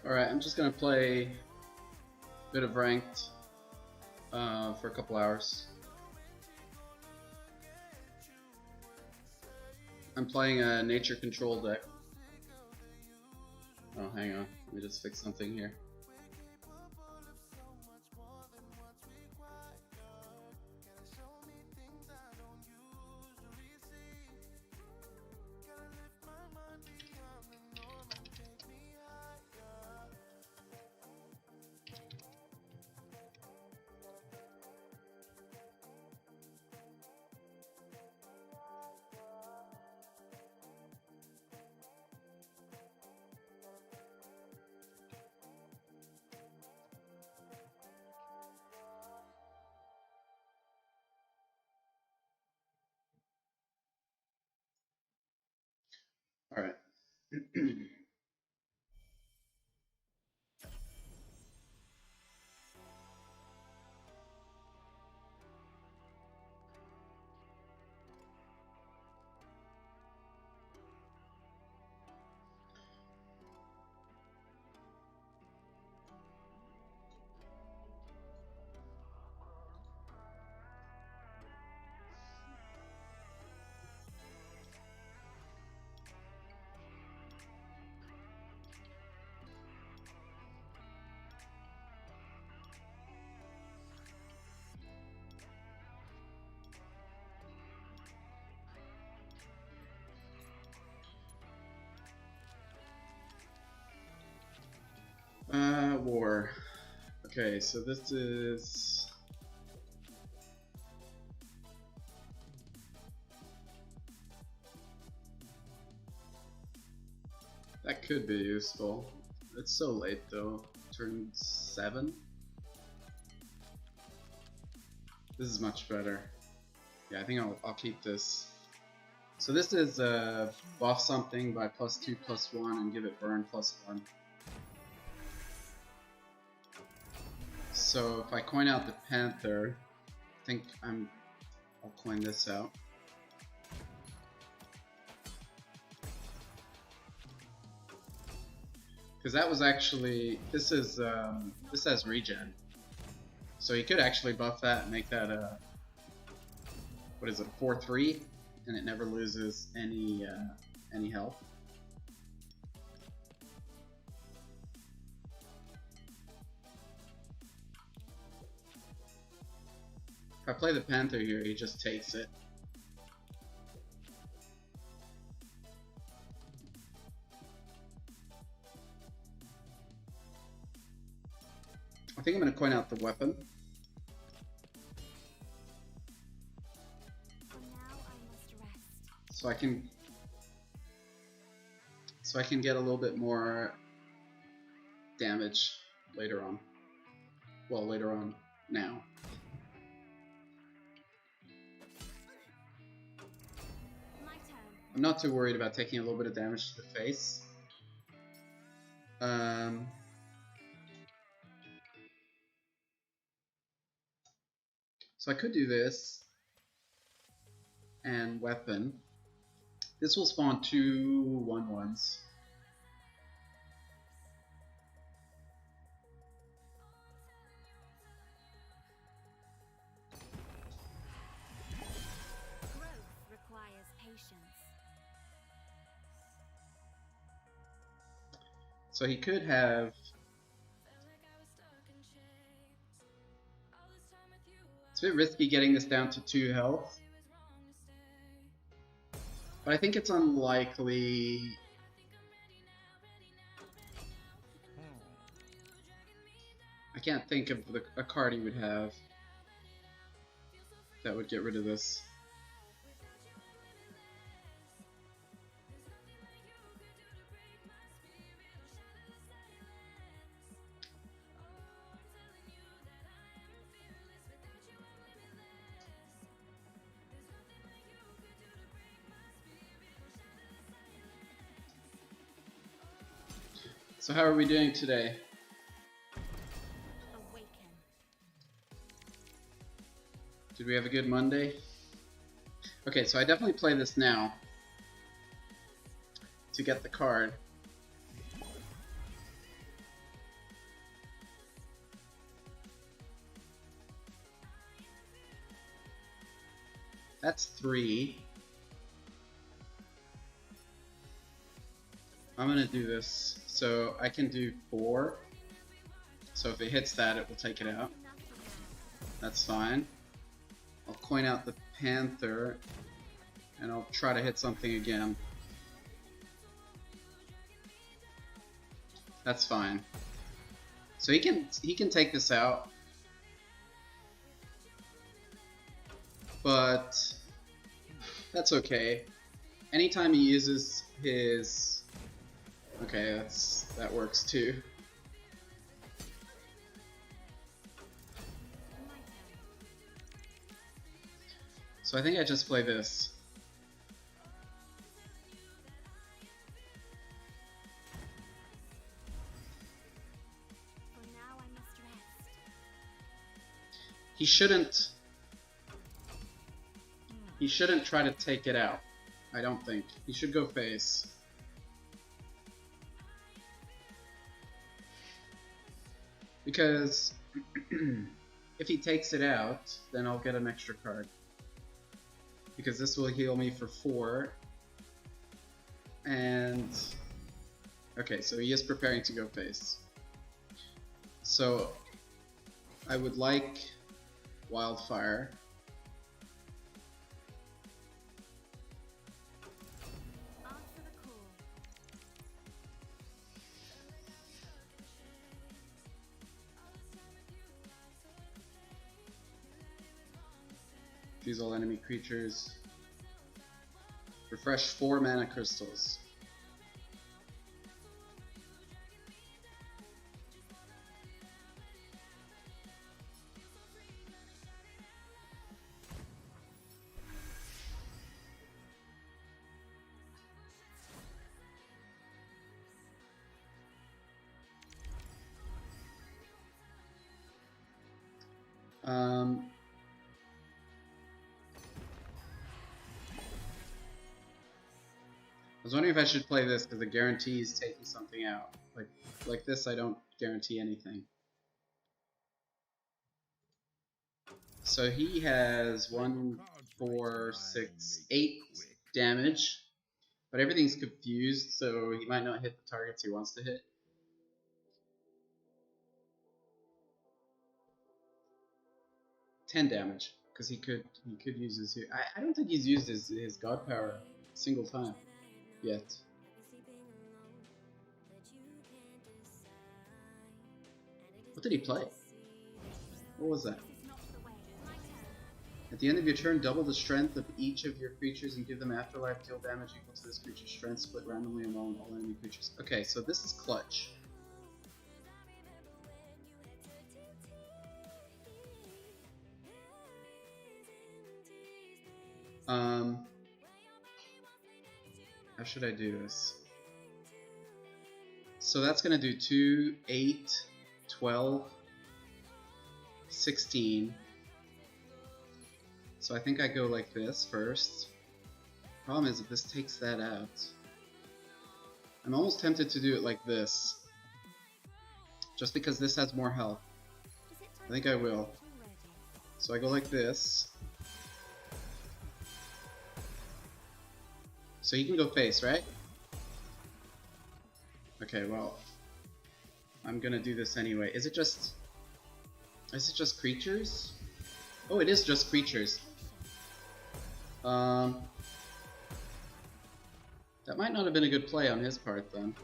Alright, I'm just gonna play a bit of ranked for a couple hours. I'm playing a nature control deck. Oh, hang on. Let me just fix something here. Alright. War. Okay, so this is... That could be useful. It's so late though. Turn 7? This is much better. Yeah, I think I'll keep this. So this is buff something by +2/+1 and give it burn +1. So if I coin out the Panther, I think I'll coin this out. Because that was actually, this has regen. So you could actually buff that and make that a, what is it, 4/3, and it never loses any health. If I play the Panther here, he just takes it. I think I'm going to coin out the weapon. So I can get a little bit more damage later on. Well, later on now. I'm not too worried about taking a little bit of damage to the face. So I could do this and weapon. This will spawn 2 1/1s. So he could have... It's a bit risky getting this down to 2 health. But I think it's unlikely... I can't think of a card he would have that would get rid of this. So how are we doing today? Did we have a good Monday? Okay, so I definitely play this now to get the card. That's 3. I'm gonna do this. So I can do 4. So if it hits that, it will take it out. That's fine. I'll coin out the Panther, and I'll try to hit something again. That's fine. So he can take this out. But that's okay. Anytime he uses his... Okay, that works too. So I think I just play this. He shouldn't try to take it out. I don't think. He should go face. Because if he takes it out, then I'll get an extra card. Because this will heal me for 4. And... Okay, so he is preparing to go face. So I would like Wildfire. Fuse all enemy creatures. Refresh 4 mana crystals. I was wondering if I should play this because it guarantees taking something out. Like this, I don't guarantee anything. So he has 1, 4, 6, 8 damage, but everything's confused, so he might not hit the targets he wants to hit. $10 damage because he could use his. I don't think he's used his God Power a single time yet. What did he play? What was that? At the end of your turn, double the strength of each of your creatures and give them afterlife deal damage equal to this creature's strength split randomly among all enemy creatures. Okay, so this is clutch. How should I do this? So that's going to do 2, 8, 12, 16. So I think I go like this first. Problem is if this takes that out. I'm almost tempted to do it like this. Just because this has more health. I think I will. So I go like this. So he can go face, right? Okay, well, I'm gonna do this anyway. Is it just creatures? Oh, it is just creatures. That might not have been a good play on his part then.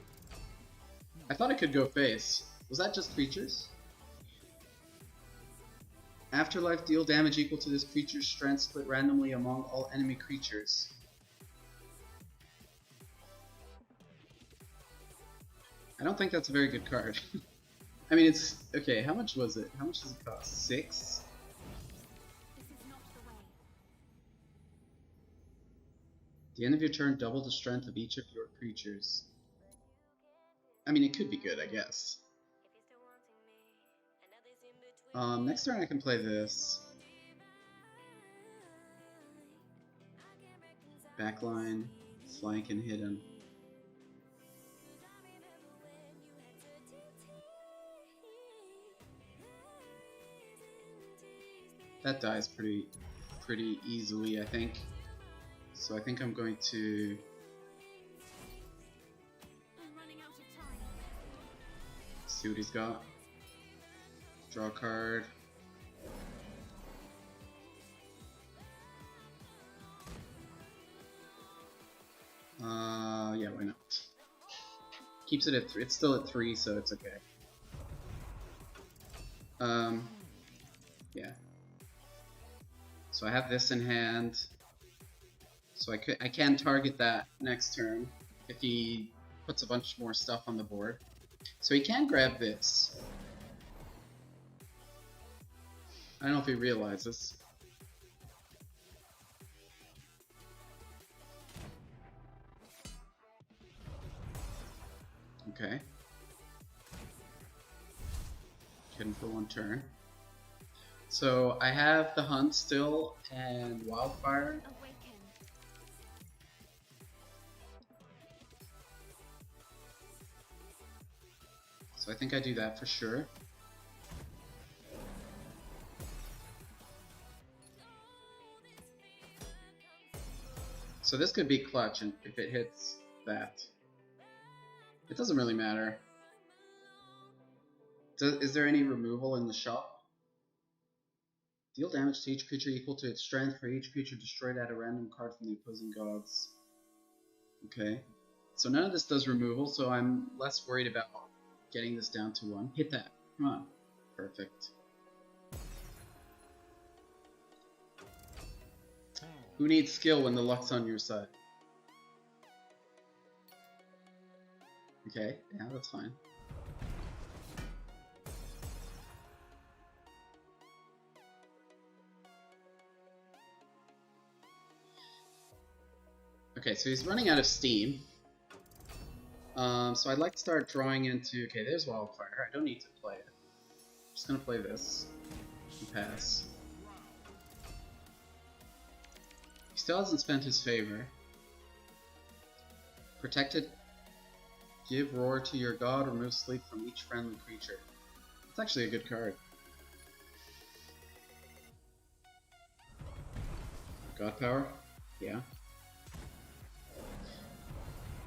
I thought it could go face. Was that just creatures? Afterlife deal damage equal to this creature's strength split randomly among all enemy creatures. I don't think that's a very good card. I mean, it's... Okay, how much was it? How much does it cost? 6? At the end of your turn, double the strength of each of your creatures. I mean, it could be good, I guess. Next turn I can play this. Backline, flank, and hidden. That dies pretty pretty easily, I think. So I think I'm going to see what he's got. Draw a card. Yeah, why not? Keeps it at 3. It's still at 3, so it's okay. Yeah. So I have this in hand. So I can target that next turn if he puts a bunch more stuff on the board. So he can grab this. I don't know if he realizes. Okay. Hidden for 1 turn. So I have the Hunt still and Wildfire. So I think I do that for sure. So this could be clutch and if it hits that. It doesn't really matter. Is there any removal in the shop? Deal damage to each creature equal to its strength for each creature destroyed at a random card from the opposing gods. Okay. So none of this does removal, so I'm less worried about getting this down to 1. Hit that. Come on. Perfect. Who needs skill when the luck's on your side? Okay, yeah, that's fine. Okay, so he's running out of steam. So I'd like to start drawing into... Okay, there's Wildfire. I don't need to play it. I'm just gonna play this. And pass. He still hasn't spent his favor. Protected. Give Roar to your god. Remove sleep from each friendly creature. It's actually a good card. God Power? Yeah.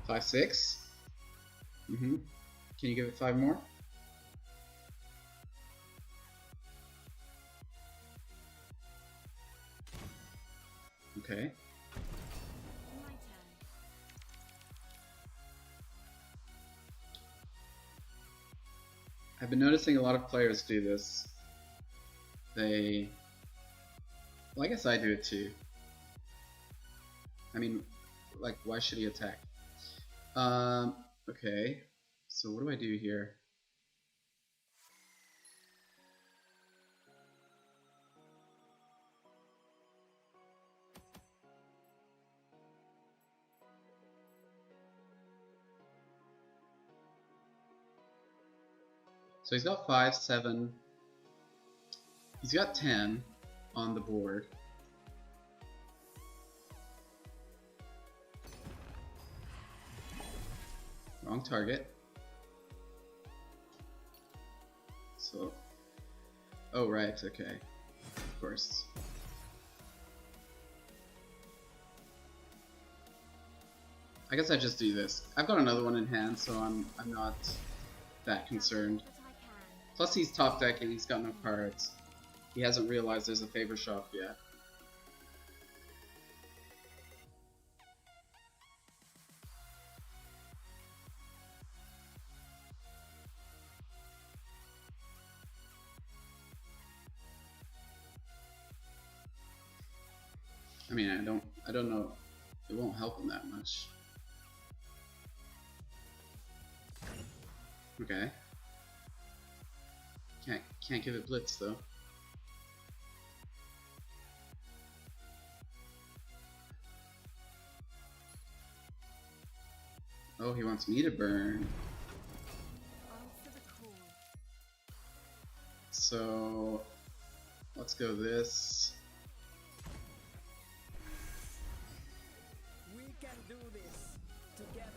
5/6. Can you give it 5 more? Okay. I've been noticing a lot of players do this. Well, I guess I do it too. I mean, like, why should he attack? Okay. So what do I do here? So he's got 5, 7. He's got 10 on the board. Wrong target. So, oh right, okay, of course. I guess I just do this. I've got another one in hand, so I'm not that concerned. Plus he's top deck and he's got no cards. He hasn't realized there's a favor shop yet. I mean, I don't know. It won't help him that much. Okay. Can't give it blitz though. Oh, he wants me to burn. So let's go this. We can do this together.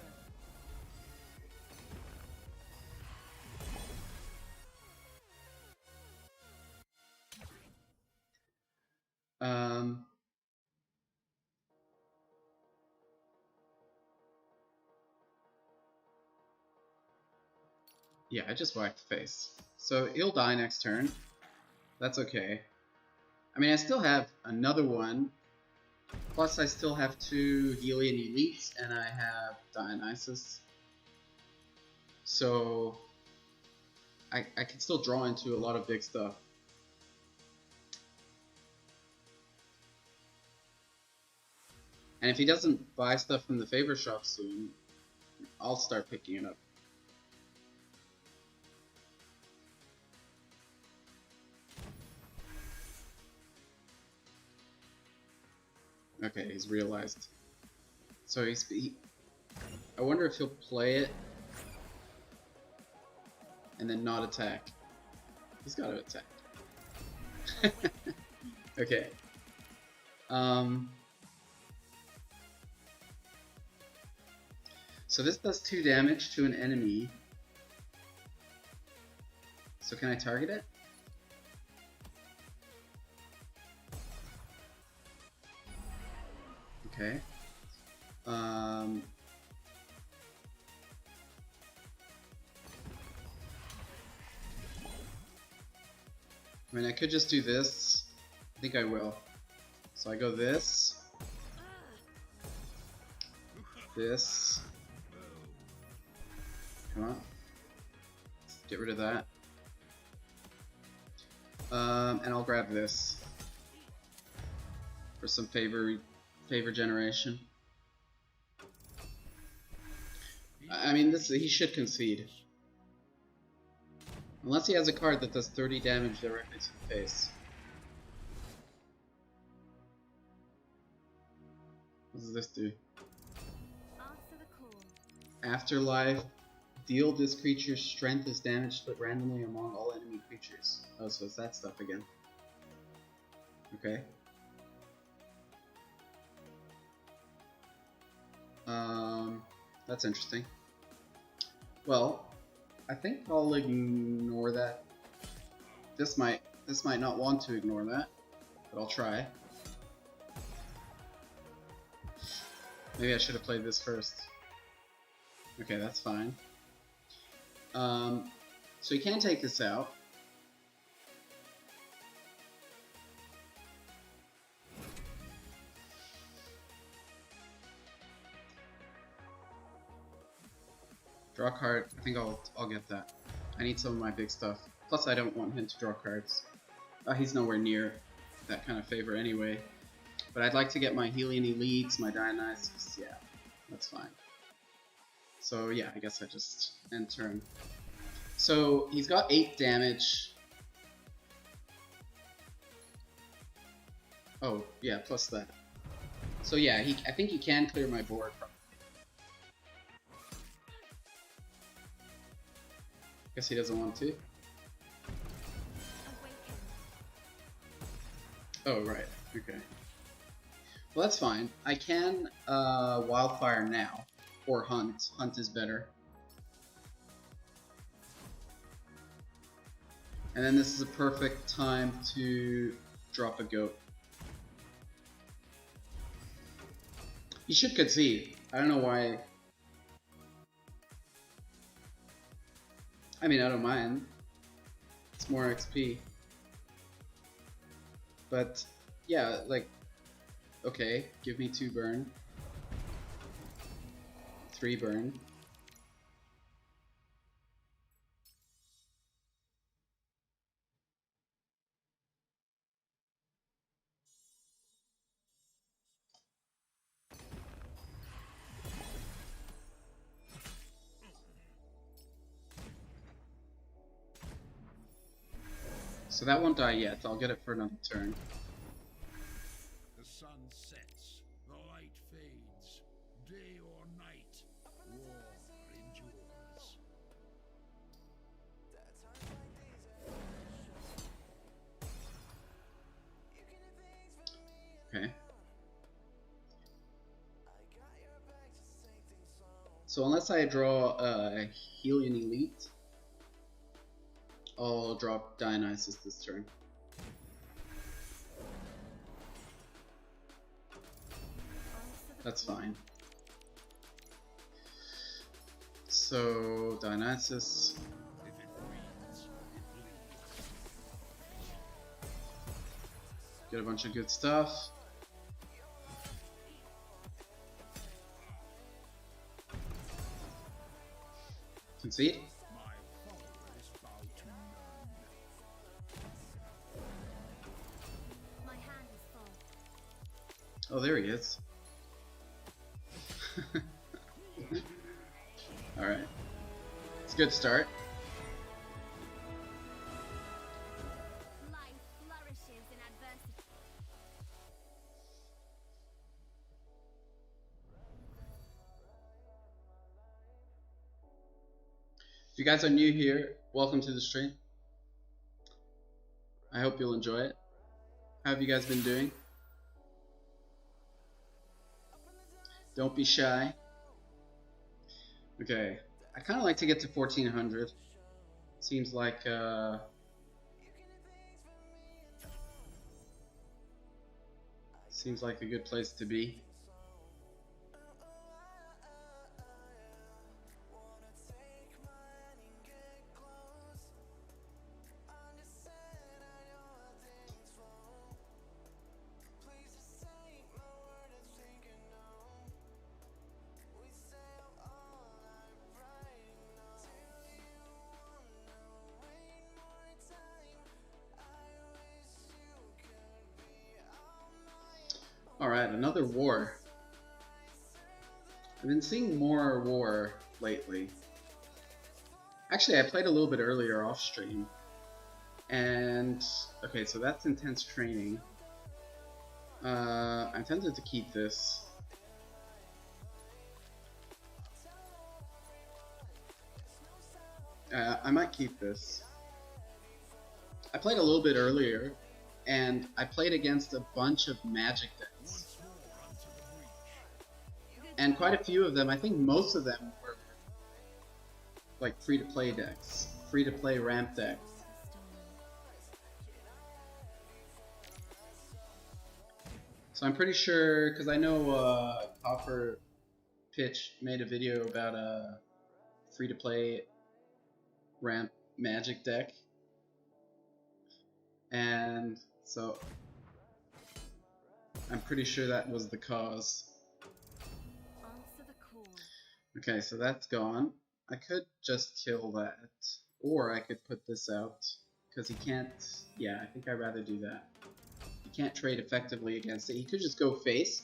Yeah, I just whacked the face. So he'll die next turn. That's okay. I mean, I still have another one. Plus, I still have 2 Helian Elites, and I have Dionysus. So I can still draw into a lot of big stuff. And if he doesn't buy stuff from the favor shop soon, I'll start picking it up. Okay, he's realized. So I wonder if he'll play it and then not attack. He's got to attack. Okay. So this does 2 damage to an enemy. So can I target it? Okay. I mean, I could just do this. I think I will. So I go this. This. Come on. Let's get rid of that. And I'll grab this for some favor generation. I mean, he should concede. Unless he has a card that does 30 damage directly to the face. What does this do? Answer the call. Afterlife. Deal this creature's strength as damage split randomly among all enemy creatures. Oh, so it's that stuff again. Okay. That's interesting. Well, I think I'll ignore that. This might not want to ignore that, but I'll try. Maybe I should have played this first. Okay, that's fine. So you can take this out. Draw a card. I think I'll get that. I need some of my big stuff. Plus, I don't want him to draw cards. He's nowhere near that kind of favor anyway. But I'd like to get my Helian Elites, my Dionysus. Yeah, that's fine. So yeah, I guess I just end turn. So he's got 8 damage. Oh yeah, plus that. So yeah, I think he can clear my board. Guess he doesn't want to. Oh right, okay. Well, that's fine. I can Wildfire now, or Hunt. Hunt is better. And then this is a perfect time to drop a goat. He should concede. I don't know why. I mean, I don't mind. It's more XP. But, yeah, like, okay, give me 2 burn. 3 burn. So that won't die yet. I'll get it for another turn. The sun sets, the light fades, day or night, war endures. Okay. So unless I draw a Helian Elite, I'll drop Dionysus this turn. That's fine. So Dionysus. Get a bunch of good stuff. Concede. My followers bow to none. My hand is full. Oh, there he is. Alright. It's a good start. Life flourishes in adversity. If you guys are new here, welcome to the stream. I hope you'll enjoy it. How have you guys been doing? Don't be shy. Okay, I kind of like to get to 1400. Seems like a good place to be. Alright, another war. I've been seeing more war lately. Actually, I played a little bit earlier off stream. And, okay, so that's intense training. I'm tempted to keep this. I might keep this. I played a little bit earlier, and I played against a bunch of magic decks. And quite a few of them, I think most of them were like free-to-play decks, free-to-play ramp decks. So I'm pretty sure, because I know Copper Pitch made a video about a free-to-play ramp magic deck. And so I'm pretty sure that was the cause. Answer the call. Okay, so that's gone. I could just kill that, or I could put this out, because he can't, yeah, I think I'd rather do that. He can't trade effectively against it. He could just go face,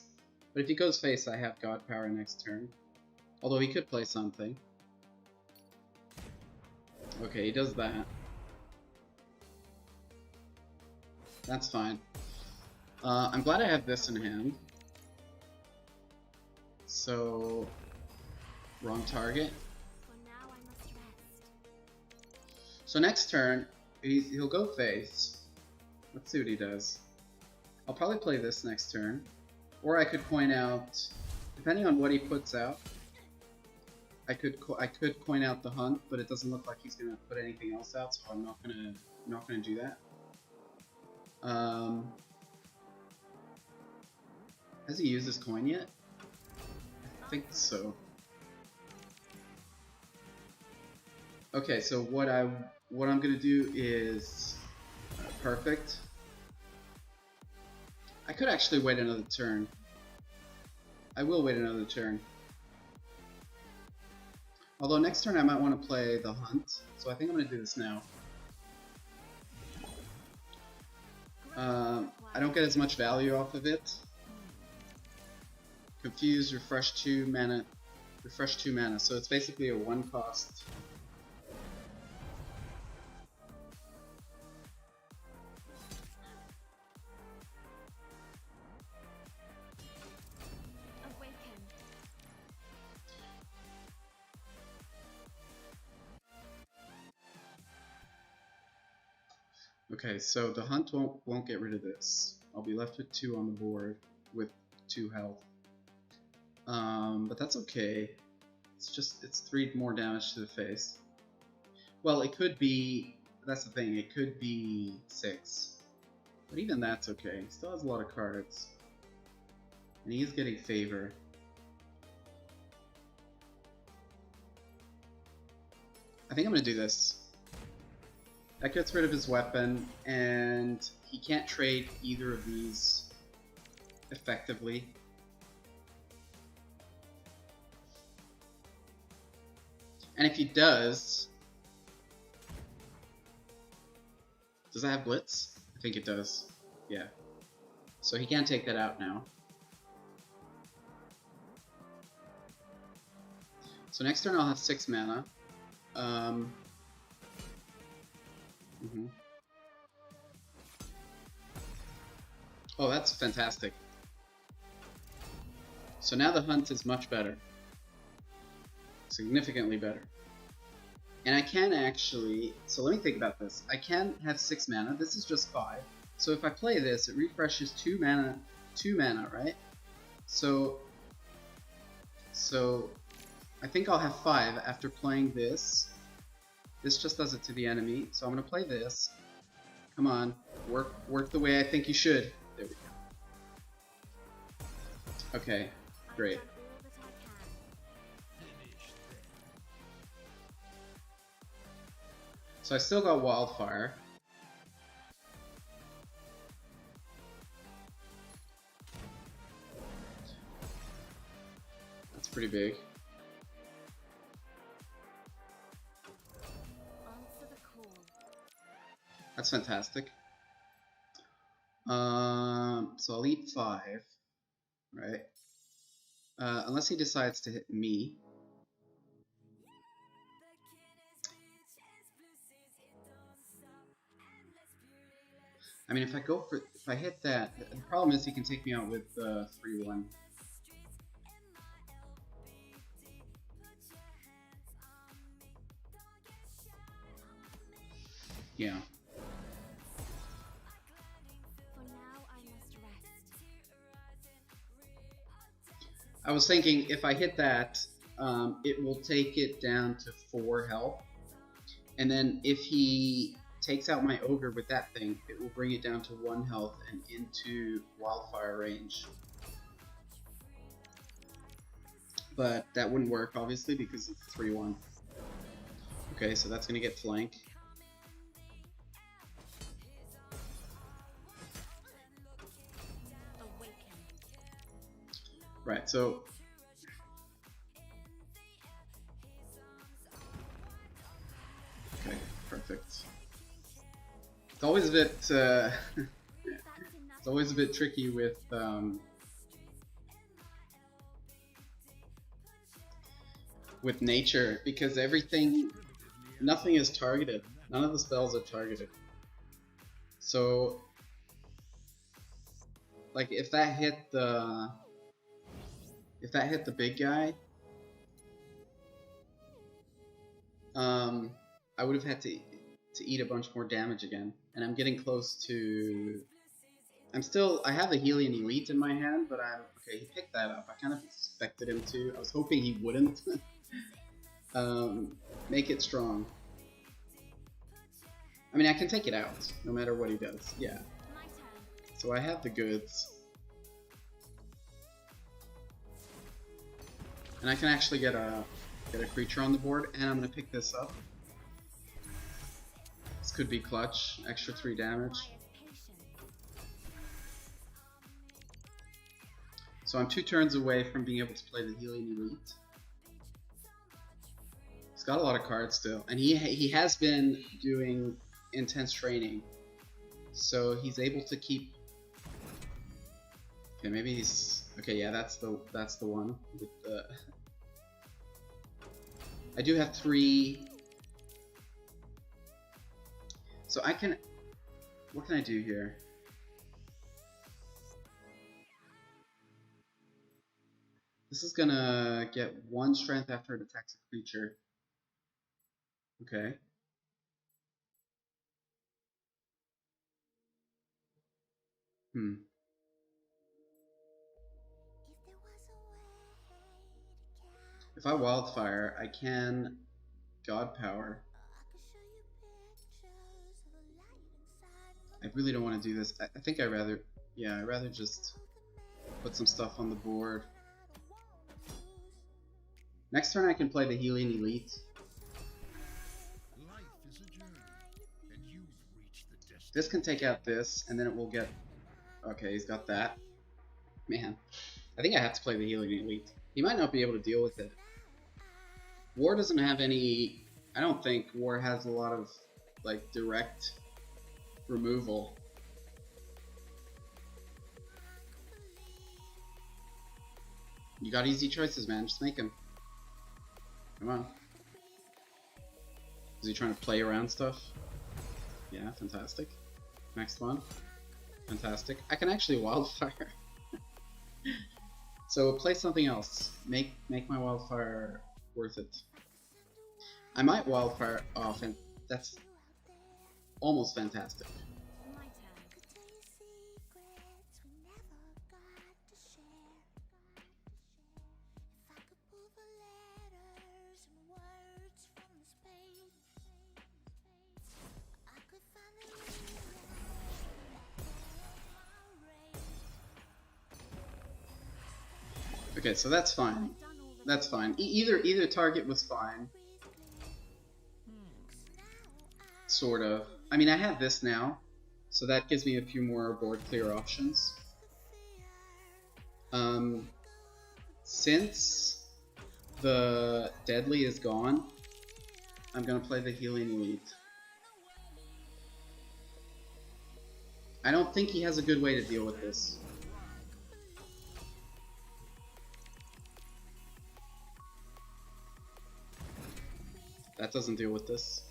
but if he goes face, I have God Power next turn. Although he could play something. Okay, he does that. That's fine. I'm glad I have this in hand. So, wrong target. For now I must rest. So next turn, he'll go face. Let's see what he does. I'll probably play this next turn. Or I could point out, depending on what he puts out, I could point out the hunt, but it doesn't look like he's gonna put anything else out, so I'm not gonna do that. Has he used his coin yet? I think so. Okay, so what I'm gonna do is perfect. I could actually wait another turn. I will wait another turn. Although next turn I might want to play the hunt, so I think I'm gonna do this now. I don't get as much value off of it. Confuse, refresh 2 mana, so it's basically a 1 cost. Awaken. Okay, so the hunt won't get rid of this. I'll be left with 2 on the board with 2 health. But that's okay. It's 3 more damage to the face. Well, it could be, that's the thing, it could be 6. But even that's okay. He still has a lot of cards. And he is getting favor. I think I'm gonna do this. That gets rid of his weapon, and he can't trade either of these effectively. And if he does it have Blitz? I think it does. Yeah. So he can't take that out now. So next turn I'll have 6 mana. Oh, that's fantastic. So now the hunt is much better. Significantly better. And I can actually, so let me think about this. I can have 6 mana, this is just 5. So if I play this, it refreshes 2 mana, right? So I think I'll have 5 after playing this. This just does it to the enemy, so I'm gonna play this. Come on, work the way I think you should. There we go. Okay, great. So I still got Wildfire. That's pretty big. That's fantastic. So I'll eat 5, right? Unless he decides to hit me. I mean, if I hit that, the problem is he can take me out with 3-1. Yeah. I was thinking if I hit that, it will take it down to 4 health. And then if he takes out my ogre with that thing, it will bring it down to 1 health and into Wildfire range. But that wouldn't work, obviously, because it's 3-1. Okay, so that's going to get flank. Right, so okay, perfect. It's always a bit it's always a bit tricky with nature because nothing is targeted. None of the spells are targeted. So like if that hit the big guy, I would have had to eat a bunch more damage again, and I'm getting close to. I have a Helion Elite in my hand, but okay. He picked that up. I kind of expected him to. I was hoping he wouldn't. Make it strong. I mean, I can take it out no matter what he does. Yeah. So I have the goods. And I can actually get a creature on the board, and I'm gonna pick this up. This could be clutch, extra 3 damage. So I'm 2 turns away from being able to play the Helion Elite. He's got a lot of cards still, and he has been doing intense training, so he's able to keep. Okay, maybe he's okay. Yeah, that's the one with the. I do have 3. So I can. What can I do here? This is gonna get 1 strength after it attacks a creature. Okay. If I Wildfire, I can God Power. I really don't want to do this. I think I'd rather just put some stuff on the board. Next turn I can play the Helion Elite. Life is a journey, and you This can take out this, and then it will get... Okay, he's got that. Man, I think I have to play the Healing Elite. He might not be able to deal with it. War doesn't have any... I don't think War has a lot of, like, direct removal. You got easy choices, man. Just make them. Come on. Is he trying to play around stuff? Yeah, fantastic. Next one. Fantastic. I can actually wildfire. So play something else. Make my wildfire worth it. I might wildfire off, and that's almost fantastic. My turn. Okay, so that's fine. That's fine. Either target was fine. Sort of. I mean, I have this now, so that gives me a few more board clear options. Since the Deadly is gone, I'm gonna play the Healing Elite. I don't think he has a good way to deal with this. That doesn't deal with this.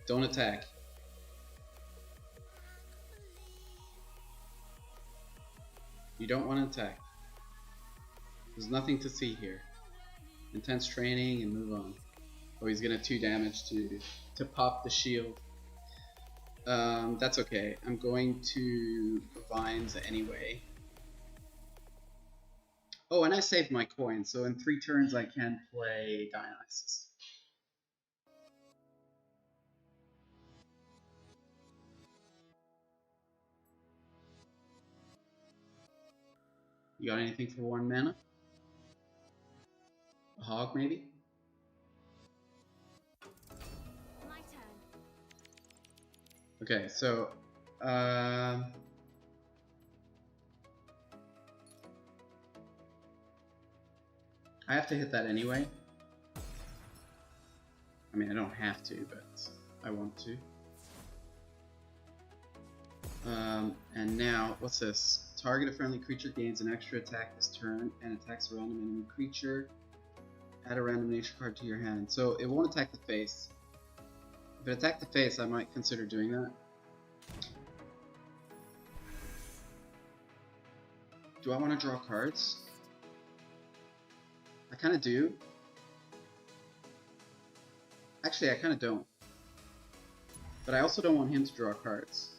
Don't attack. You don't want to attack. There's nothing to see here. Intense training and move on. Oh, he's gonna 2 damage to pop the shield. That's okay. I'm going to Vines anyway. Oh, and I saved my coin, so in 3 turns I can play Dionysus. You got anything for 1 mana? A hog, maybe? My turn. Okay, so... I have to hit that anyway. I mean, I don't have to, but I want to. And now, what's this? Target a friendly creature gains an extra attack this turn and attacks a random enemy creature. Add a random nature card to your hand. So it won't attack the face. If it attacked the face, I might consider doing that. Do I want to draw cards? I kind of do. Actually, I kind of don't. But I also don't want him to draw cards.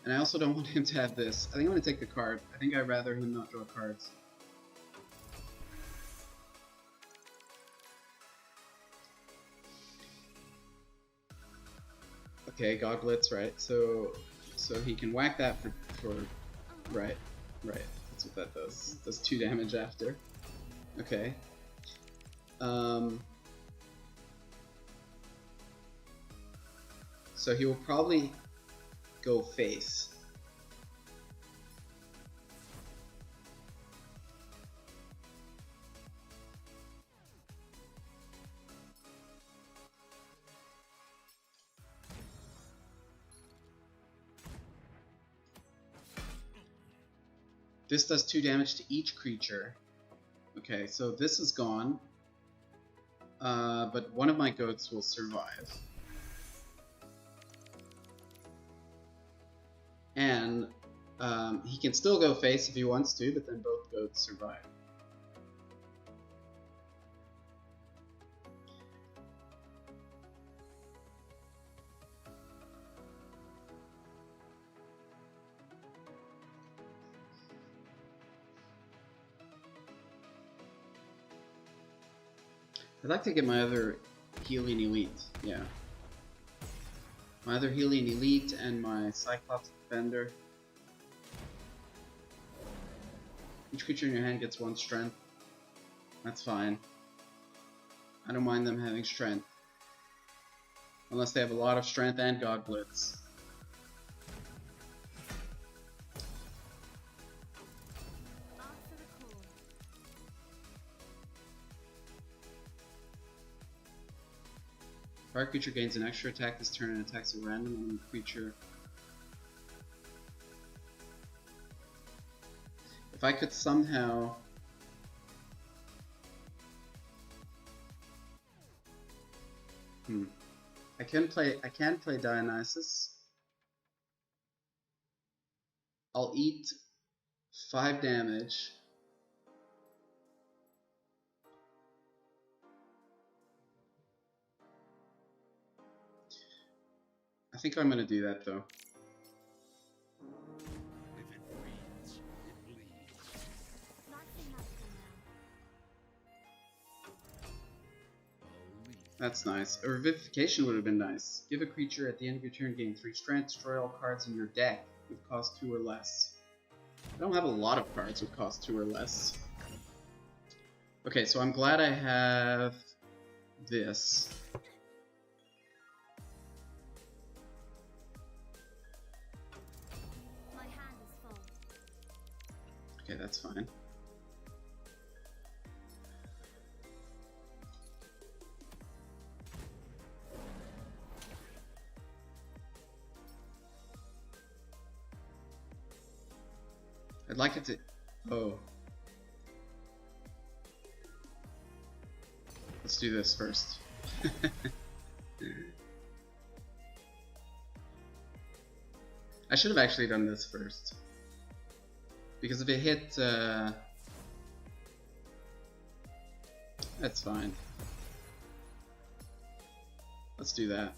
And I also don't want him to have this. I think I'm going to take the card. I think I'd rather him not draw cards. Okay, God Blitz, right? So he can whack that for right. That's what that does. Does 2 damage after. Okay. So he will probably go face. This does 2 damage to each creature. Okay, so this is gone. But one of my goats will survive. And he can still go face if he wants to, but then both goats survive. I'd like to get my other Healing Elite, yeah. My other Healing Elite and my Cyclops Defender. Each creature in your hand gets 1 strength. That's fine. I don't mind them having strength. Unless they have a lot of strength and God Blitz. Answer the call. Fire creature gains an extra attack this turn and attacks a random creature. If I could somehow... I can play Dionysus. I'll eat 5 damage. I think I'm gonna do that though. If it breathes, it bleeds. Life's a natural now. Holy That's nice. A Revivification would have been nice. Give a creature at the end of your turn gain 3 strength, destroy all cards in your deck with cost 2 or less. I don't have a lot of cards with cost 2 or less. Okay, so I'm glad I have this. My hand is full. Okay, that's fine. I'd like it to... Oh. Let's do this first. I should have actually done this first. Because if it hit... That's fine. Let's do that.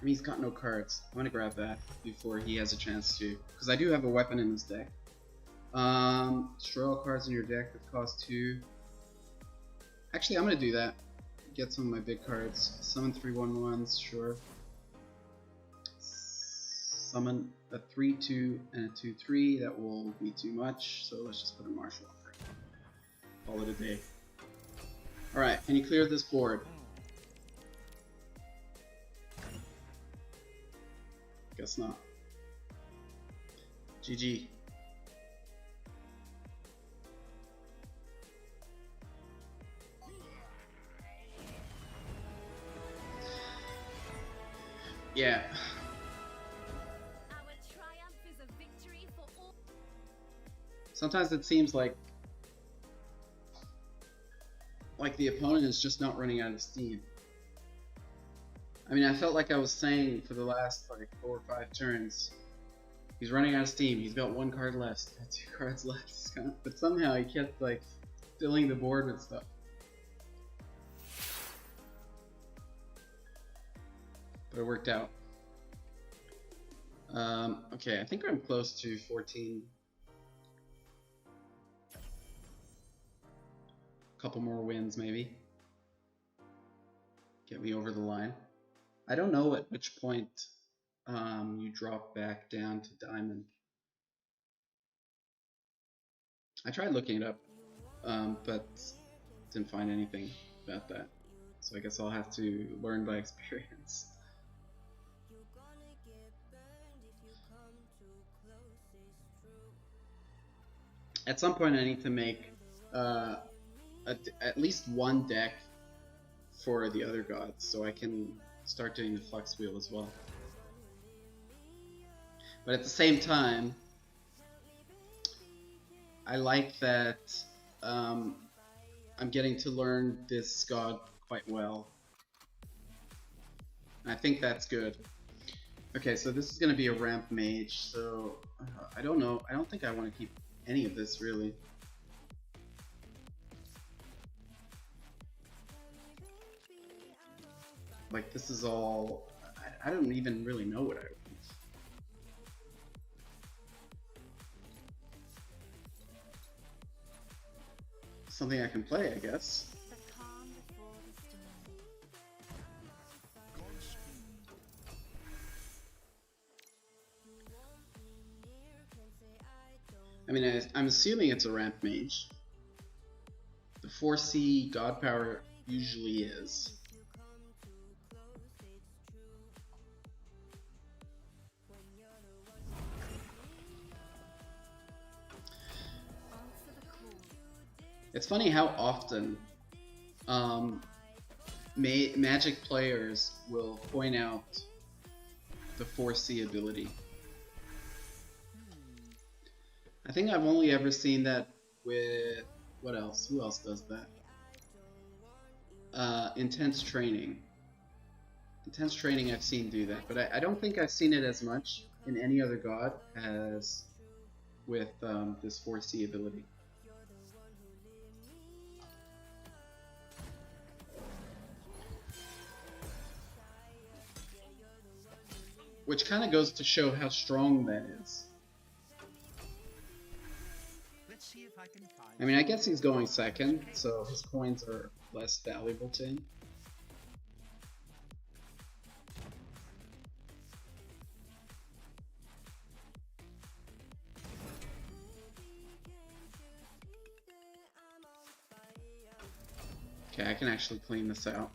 I mean, he's got no cards. I'm gonna grab that before he has a chance to. Because I do have a weapon in this deck. Destroy all cards in your deck that cost 2. Actually, I'm gonna do that. Get some of my big cards. Summon 3/1/1s, sure. Summon a 3/2 and a 2/3. That will be too much, so let's just put a Martial Offer. Call it a day. Alright, can you clear this board? Guess not. GG. Yeah. Our triumph is a victory for all. Sometimes it seems like the opponent is just not running out of steam. I mean, I felt like I was saying for the last like 4 or 5 turns, he's running out of steam. He's got 1 card left, he's got 2 cards left, but somehow he kept like filling the board with stuff. But it worked out. Okay, I think I'm close to 14. Couple more wins, maybe. Get me over the line. I don't know at which point you drop back down to diamond. I tried looking it up, but didn't find anything about that. So I guess I'll have to learn by experience. At some point I need to make at least one deck for the other gods, so I can start doing the Flux Wheel as well. But at the same time, I like that I'm getting to learn this god quite well. And I think that's good. Okay, so this is going to be a ramp mage, so I don't know. I don't think I want to keep any of this, really. Like, this is all... I don't even really know what I want. Something I can play, I guess. The calm before the storm. I mean, I'm assuming it's a ramp mage. The 4C God Power usually is. It's funny how often Magic players will point out the 4C ability. I think I've only ever seen that with, what else? Who else does that? Intense Training. Intense Training I've seen do that, but I don't think I've seen it as much in any other god as with this 4C ability. Which kind of goes to show how strong that is. Let's see if I can find. I mean, I guess he's going second, so his coins are less valuable to him. Okay, I can actually clean this out.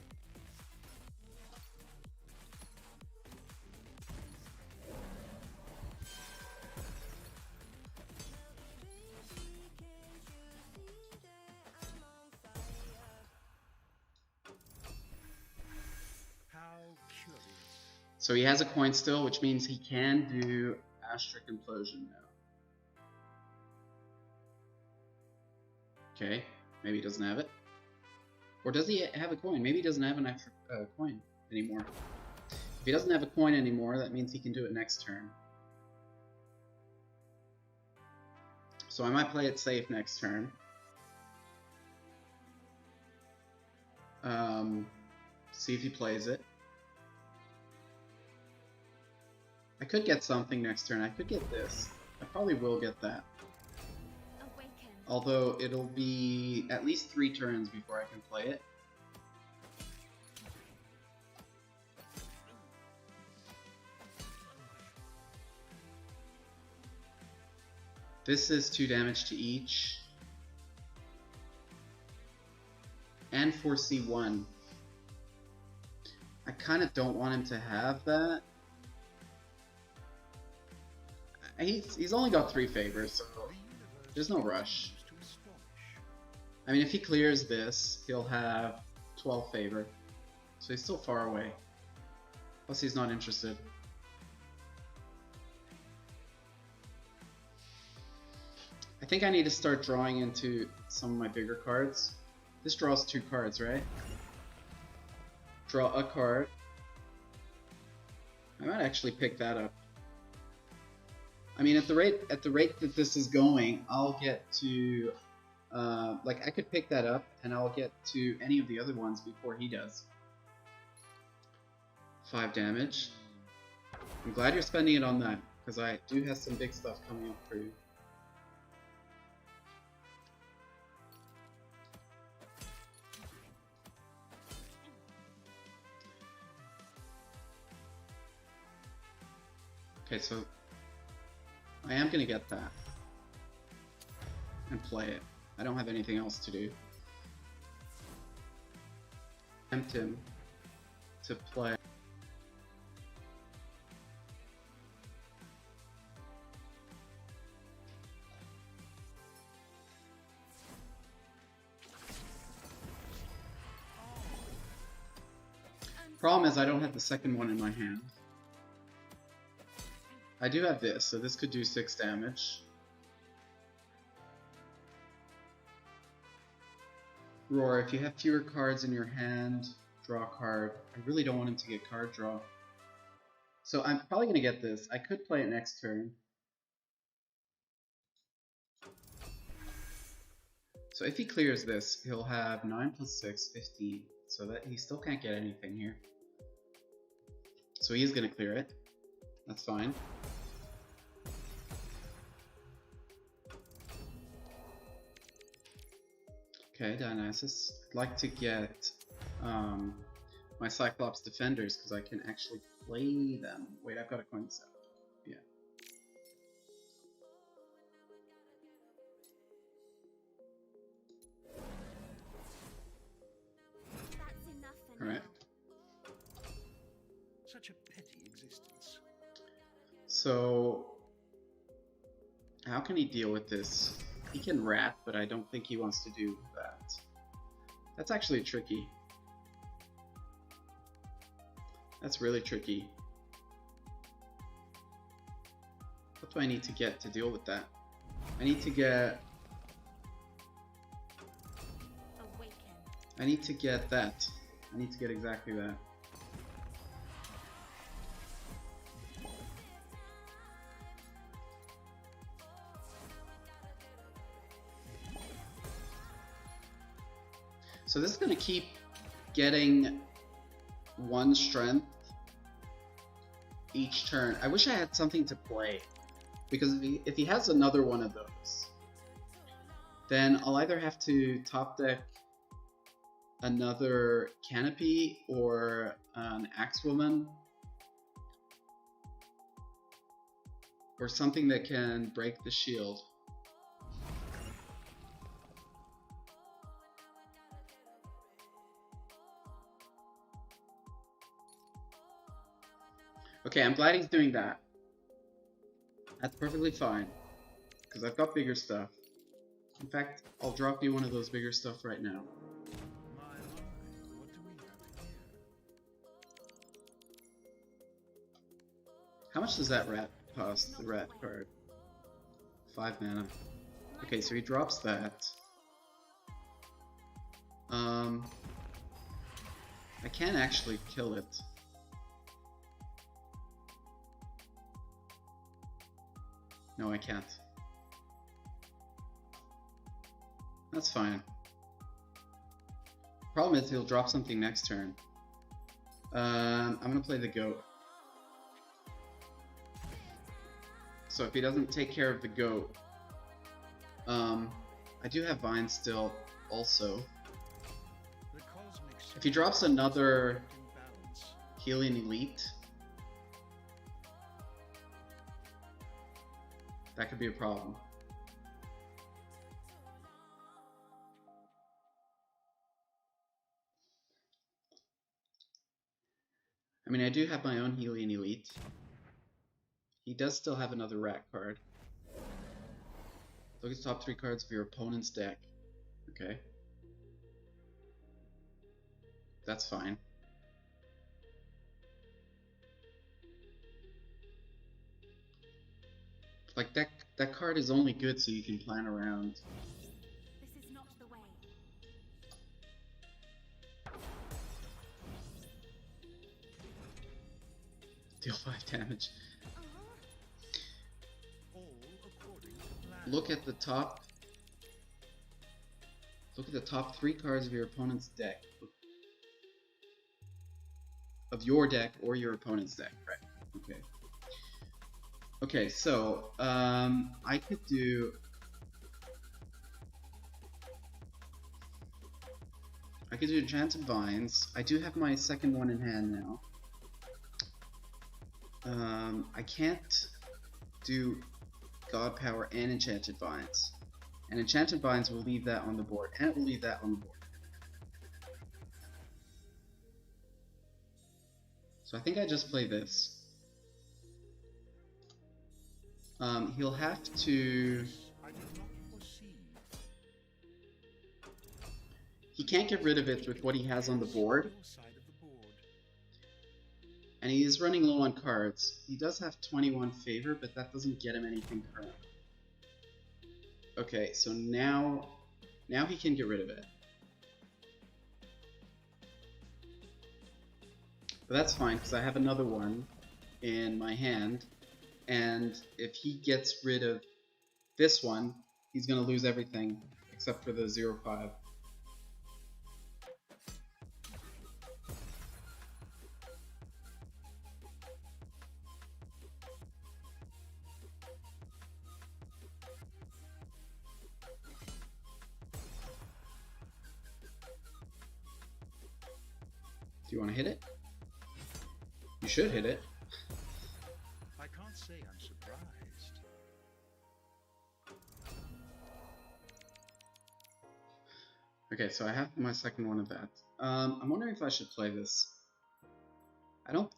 So he has a coin still, which means he can do Astric Implosion now. Okay, maybe he doesn't have it. Or does he have a coin? Maybe he doesn't have an extra coin anymore. If he doesn't have a coin anymore, that means he can do it next turn. So I might play it safe next turn. See if he plays it. I could get something next turn. I could get this. I probably will get that. Awaken. Although it'll be at least 3 turns before I can play it. This is 2 damage to each. And 4C1. I kind of don't want him to have that. He's only got 3 favors, so there's no rush. I mean, if he clears this, he'll have 12 favor. So he's still far away. Plus he's not interested. I think I need to start drawing into some of my bigger cards. This draws 2 cards, right? Draw a card. I might actually pick that up. I mean, at the rate that this is going, I'll get to like I could pick that up and I'll get to any of the other ones before he does. 5 damage. I'm glad you're spending it on that because I do have some big stuff coming up for you. Okay, so I am gonna get that and play it. I don't have anything else to do. Tempt him to play. Problem is I don't have the second one in my hand. I do have this, so this could do 6 damage. Roar, if you have fewer cards in your hand, draw a card. I really don't want him to get card draw. So I'm probably going to get this. I could play it next turn. So if he clears this, he'll have 9 plus 6, 15. So that he still can't get anything here. So he is going to clear it. That's fine. Okay, Dionysus. I'd like to get my Cyclops Defenders because I can actually play them. Wait, I've got a coin set. Yeah. existence. So, how can he deal with this? He can rat, but I don't think he wants to do that. That's actually tricky. That's really tricky. What do I need to get to deal with that? I need to get... Awaken. I need to get that. I need to get exactly that. So this is going to keep getting one strength each turn. I wish I had something to play, because if he has another one of those, then I'll either have to top deck another Canopy or an Axewoman, or something that can break the shield. Okay, I'm glad he's doing that. That's perfectly fine, because I've got bigger stuff. In fact, I'll drop you one of those bigger stuff right now. My, what do we have here? How much does that rat cost, the rat card? 5 mana. Okay, so he drops that. I can actually kill it. No, I can't. That's fine. Problem is he'll drop something next turn. I'm gonna play the goat. So if he doesn't take care of the goat, I do have vines still also. The cosmic If he drops another balance. healing elite, that could be a problem. I mean, I do have my own healing elite. He does still have another rat card. Look at the top 3 cards of your opponent's deck. Okay. That's fine. Like, that card is only good so you can plan around. This is not the way. Deal 5 damage. All according to plan. Look at the top. Look at the top 3 cards of your opponent's deck. Of your deck or your opponent's deck, right? Okay. Okay, so I could do. I could do Enchanted Vines. I do have my second one in hand now. I can't do God Power and Enchanted Vines. And Enchanted Vines will leave that on the board, and it will leave that on the board. So I think I just play this. He'll have to... I did not foresee. He can't get rid of it with what he has on the board. Your side of the board. And he is running low on cards. He does have 21 favor, but that doesn't get him anything current. Okay, so now he can get rid of it. But that's fine, because I have another one in my hand. And if he gets rid of this one, he's going to lose everything except for the 0/5. Do you want to hit it? You should hit it. I can't say I'm surprised. Okay, so I have my second one of that. I'm wondering if I should play this. I don't...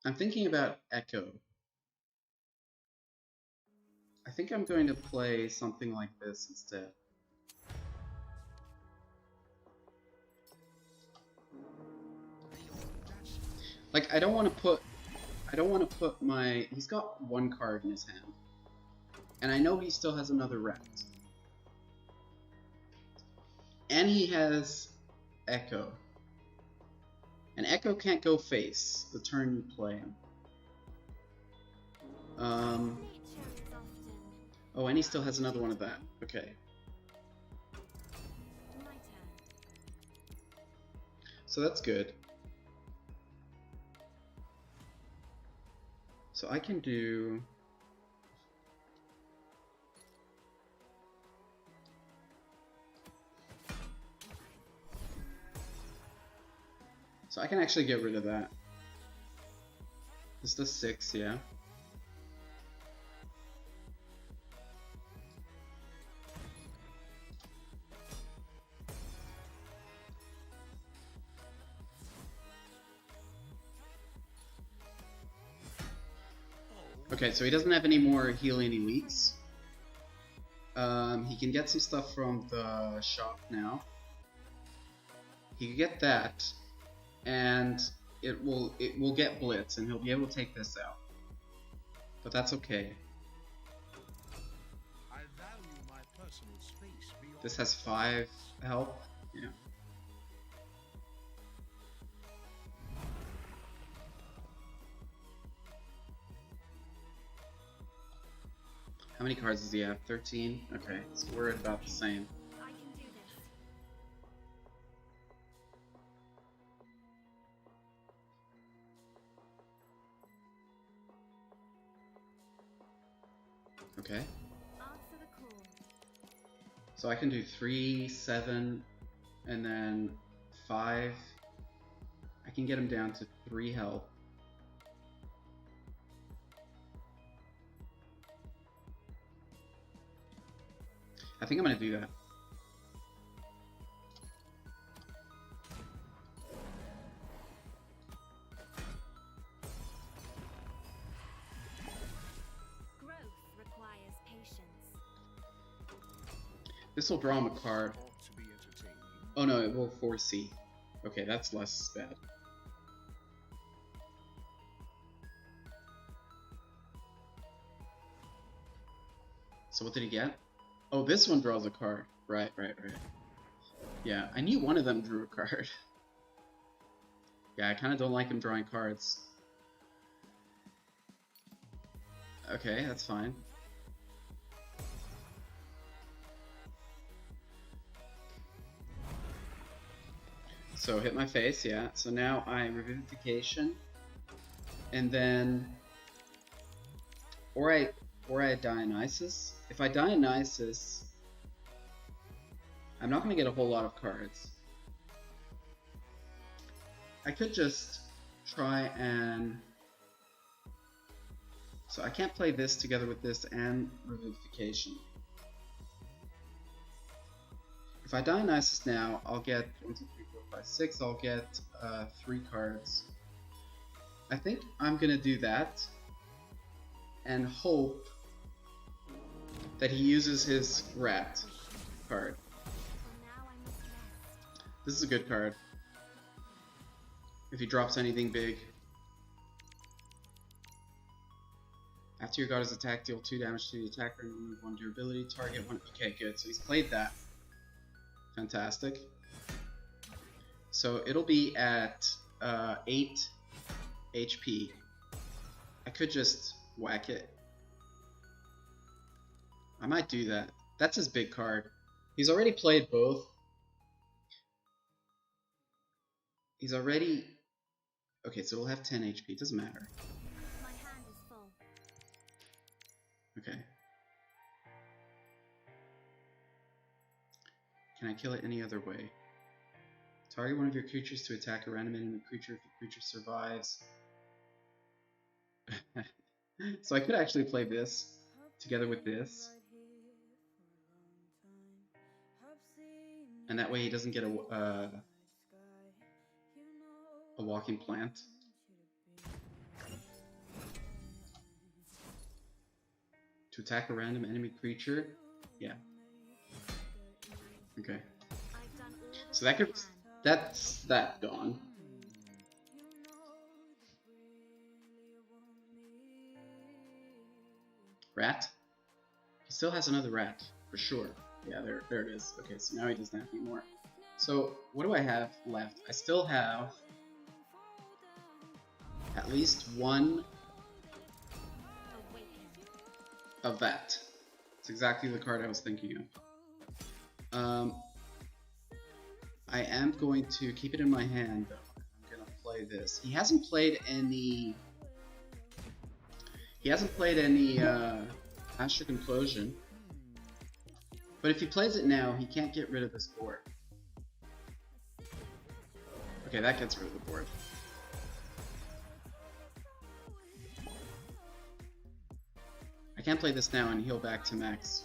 I'm thinking about Echo. I think I'm going to play something like this instead. Like, I don't want to put my... He's got one card in his hand. And I know he still has another rat. And he has Echo. And Echo can't go face the turn you play him. Oh, and he still has another one of that. Okay. So that's good. So I can do... So I can actually get rid of that. This does 6, yeah. Okay, so he doesn't have any more healing elites. He can get some stuff from the shop now. He can get that, and it will get Blitz, and he'll be able to take this out. But that's okay. I value my personal space beyond This has 5 health. Yeah. How many cards does he have? 13? Okay, so we're about the same. I can do this. Okay. Answer the call. So I can do 3, 7, and then 5. I can get him down to 3 health. I think I'm gonna do that. Growth requires patience. This will draw him a card. ought to be entertaining. Oh no, it will 4C. Okay, that's less bad. So what did he get? Oh, this one draws a card. Right. Yeah, I knew one of them drew a card. Yeah, I kind of don't like him drawing cards. Okay, that's fine. So hit my face, yeah. So now I Revivification, and then, or I Dionysus. If I Dionysus, I'm not gonna get a whole lot of cards. I could just try and... So I can't play this together with this and Revivification. If I Dionysus now, I'll get 1, 2, 3, 4, 5, 6. I'll get 3 cards. I think I'm gonna do that and hope that he uses his rat card. For now, I must rest. This is a good card. If he drops anything big. After your god is attacked, deal 2 damage to the attacker and remove 1 durability. Target 1. Okay, good. So he's played that. Fantastic. So it'll be at 8 HP. I could just whack it. I might do that. That's his big card. He's already played both. He's already... Okay, so we'll have 10 HP. It doesn't matter. My hand is full. Okay. Can I kill it any other way? Target one of your creatures to attack a random enemy creature if the creature survives. So I could actually play this together with this. And that way he doesn't get a walking plant. To attack a random enemy creature? Yeah. Okay. I've done all So that could... That's that gone. Rat? He still has another rat, for sure. Yeah, there it is. Okay, so now he doesn't have any more. So, what do I have left? I still have at least one of that. It's exactly the card I was thinking of. I am going to keep it in my hand, though. I'm gonna play this. He hasn't played any... Asterisk Implosion. But if he plays it now, he can't get rid of this board. Okay, that gets rid of the board. I can't play this now and heal back to max.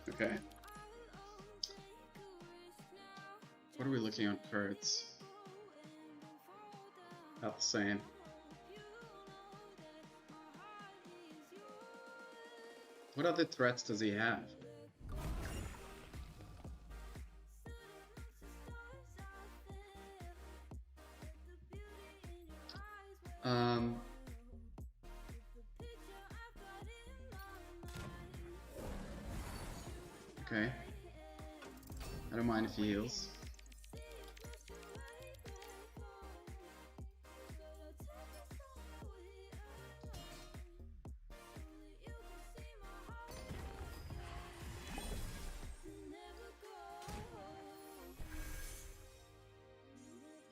Okay. What are we looking on cards? About the same. What other threats does he have? Okay. I don't mind if he heals.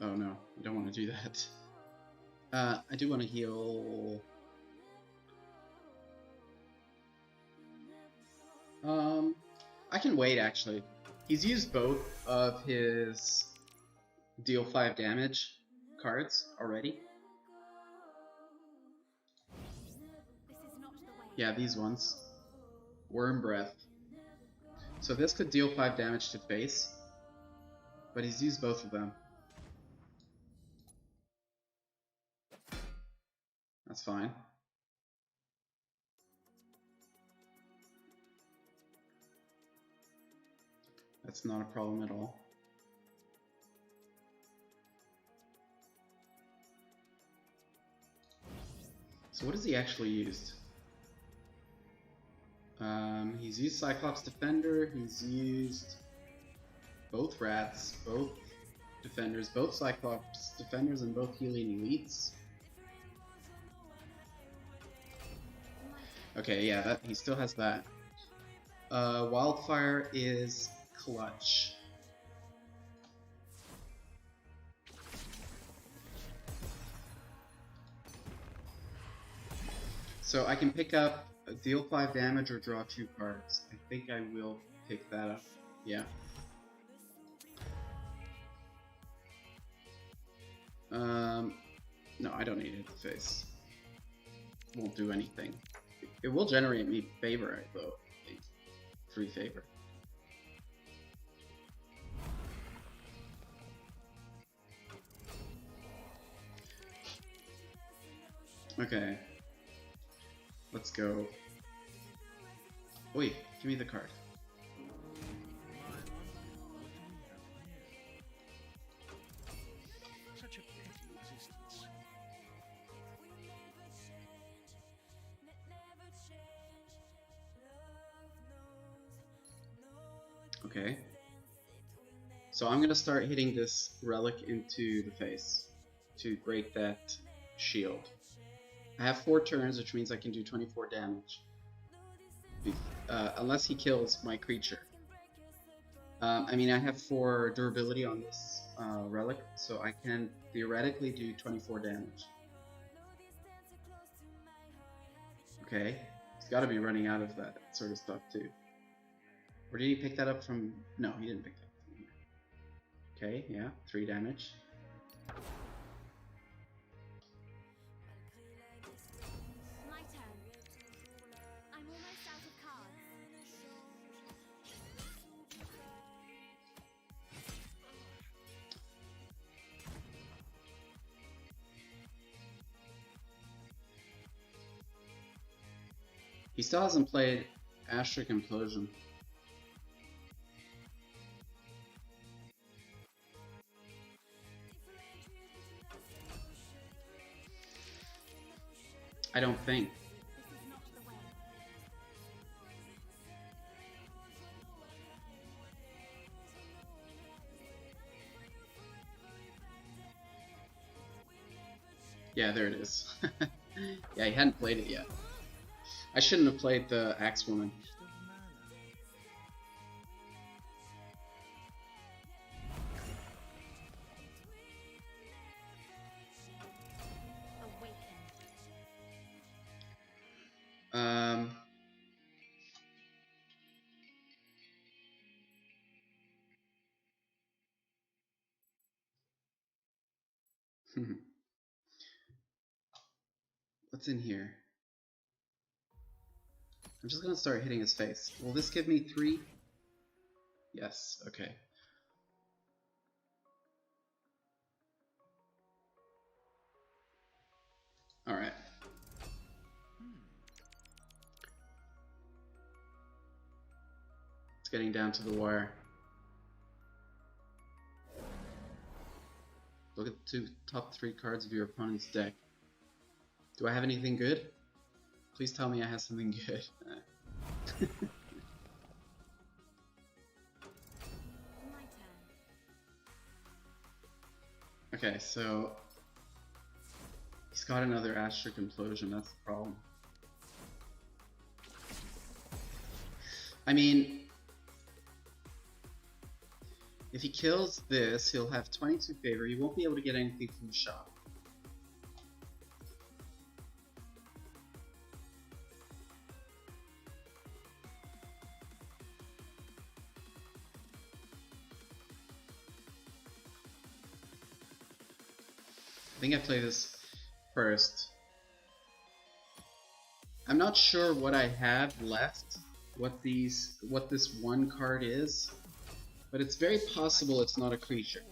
Oh no, I don't want to do that. I do want to heal... I can wait actually. He's used both of his deal 5 damage cards already. Yeah, these ones. Worm Breath. So this could deal 5 damage to face, but he's used both of them. That's fine. That's not a problem at all. So what has he actually used? He's used Cyclops Defender, he's used both Rats, both Defenders, both Cyclops Defenders, and both Healing Elites. Okay, yeah, that he still has that. Wildfire is clutch. So I can pick up deal 5 damage or draw 2 cards. I think I will pick that up. Yeah. No, I don't need it to face. Won't do anything. It will generate me favor, though. 3 favor. Okay. Let's go. Wait, give me the card. Such a petty existence. Okay. So I'm gonna start hitting this relic into the face to break that shield. I have 4 turns, which means I can do 24 damage. Unless he kills my creature. I mean, I have 4 durability on this relic, so I can theoretically do 24 damage. Okay, he's got to be running out of that sort of stuff too. Or did he pick that up from... No, he didn't pick that up from here. Okay, yeah, 3 damage. My turn. I'm almost out of cards. He still hasn't played Astric Implosion. I don't think. This is not the way. Yeah, there it is. Yeah, he hadn't played it yet. I shouldn't have played the Axe Woman. Awaken. What's in here? I'm just gonna start hitting his face. Will this give me 3? Yes, okay. Alright. It's getting down to the wire. Look at the top 3 cards of your opponent's deck. Do I have anything good? Please tell me I have something good. My turn. Okay, so he's got another Astric Implosion, that's the problem. I mean, if he kills this, he'll have 22 favor. He won't be able to get anything from the shop. I think I play this first. I'm not sure what I have left, what this one card is, but it's very possible it's not a creature.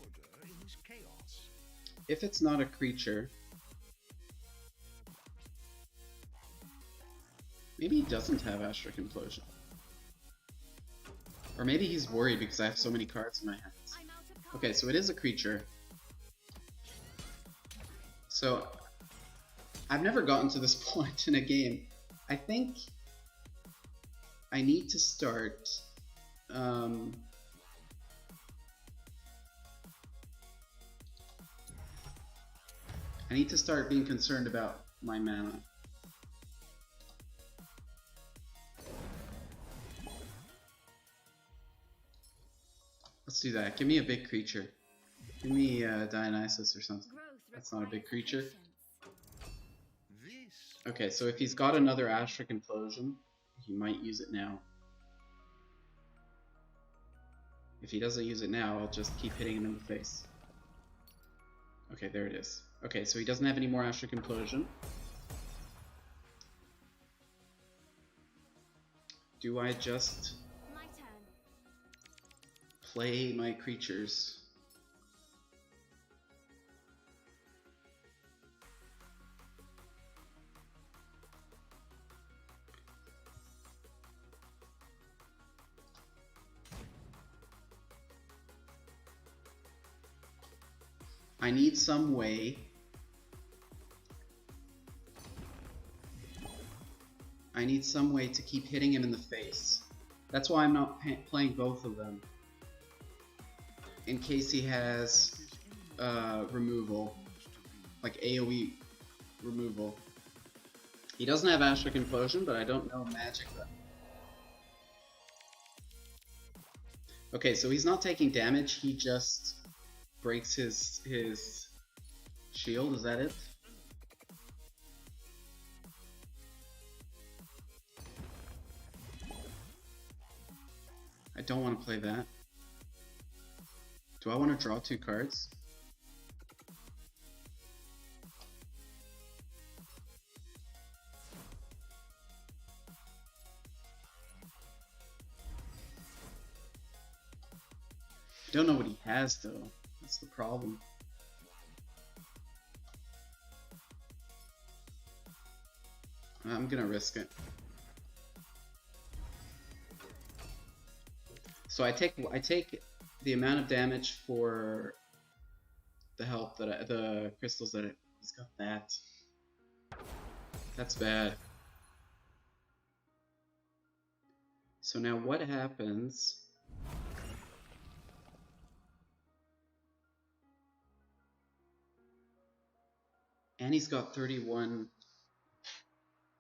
If it's not a creature, maybe he doesn't have Astric Implosion. Or maybe he's worried because I have so many cards in my hands. I'm out of cards. Okay, so it is a creature. So, I've never gotten to this point in a game. I think I need to start being concerned about my mana. Let's do that. Give me a big creature. Give me Dionysus or something. Growth That's not a big requires creature. patience. Okay, so if he's got another Astric Implosion, he might use it now. If he doesn't use it now, I'll just keep hitting him in the face. Okay, there it is. Okay, so he doesn't have any more Astric Implosion. Do I just My turn. play my creatures? I need some way to keep hitting him in the face. That's why I'm not playing both of them. In case he has removal, like AoE removal. He doesn't have Astric Implosion, but I don't know magic though. Okay, so he's not taking damage, he just breaks his shield. Is that it? I don't want to play that. Do I want to draw 2 cards? I don't know what he has though. That's the problem. I'm gonna risk it. So I take the amount of damage for the health that the crystals that he's got that. That's bad. So now what happens? And he's got 31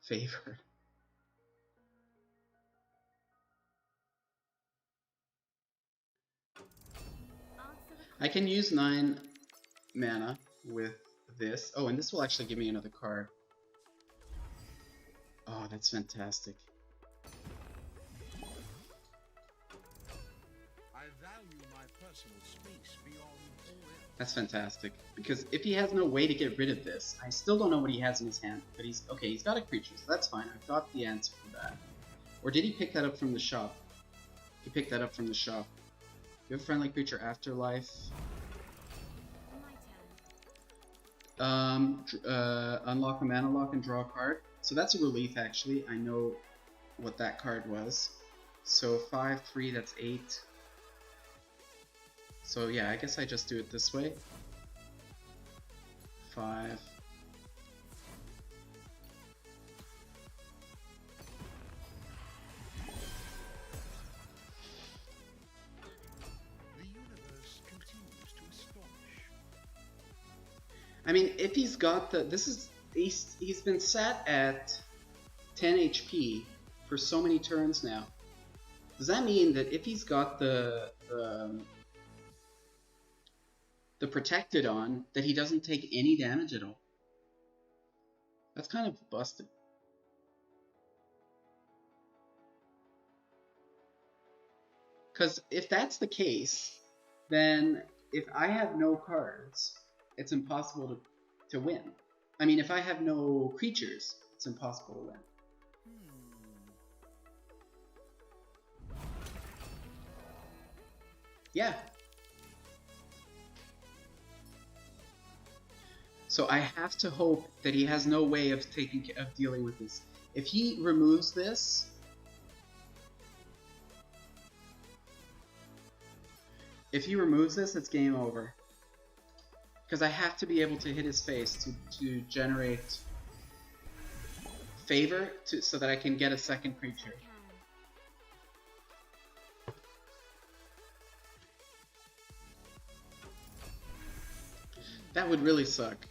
favor. I can use 9 mana with this. Oh, and this will actually give me another card. Oh, that's fantastic. I value my personal space beyond all else. That's fantastic. Because if he has no way to get rid of this, I still don't know what he has in his hand. But he's okay, he's got a creature, so that's fine. I've got the answer for that. Or did he pick that up from the shop? He picked that up from the shop. You have a friendly creature afterlife. Unlock a mana lock and draw a card. So that's a relief actually. I know what that card was. So 5/3, that's 8. So yeah, I guess I just do it this way. 5. The universe continues to astonish. I mean, if he's got the, he's been sat at 10 HP for so many turns now. Does that mean that if he's got the protected on, that he doesn't take any damage at all? That's kind of busted. Because if that's the case, then if I have no cards, it's impossible to win. I mean, if I have no creatures, it's impossible to win. Yeah. So I have to hope that he has no way of dealing with this. If he removes this, it's game over. Because I have to be able to hit his face to generate favor so that I can get a second creature. That would really suck.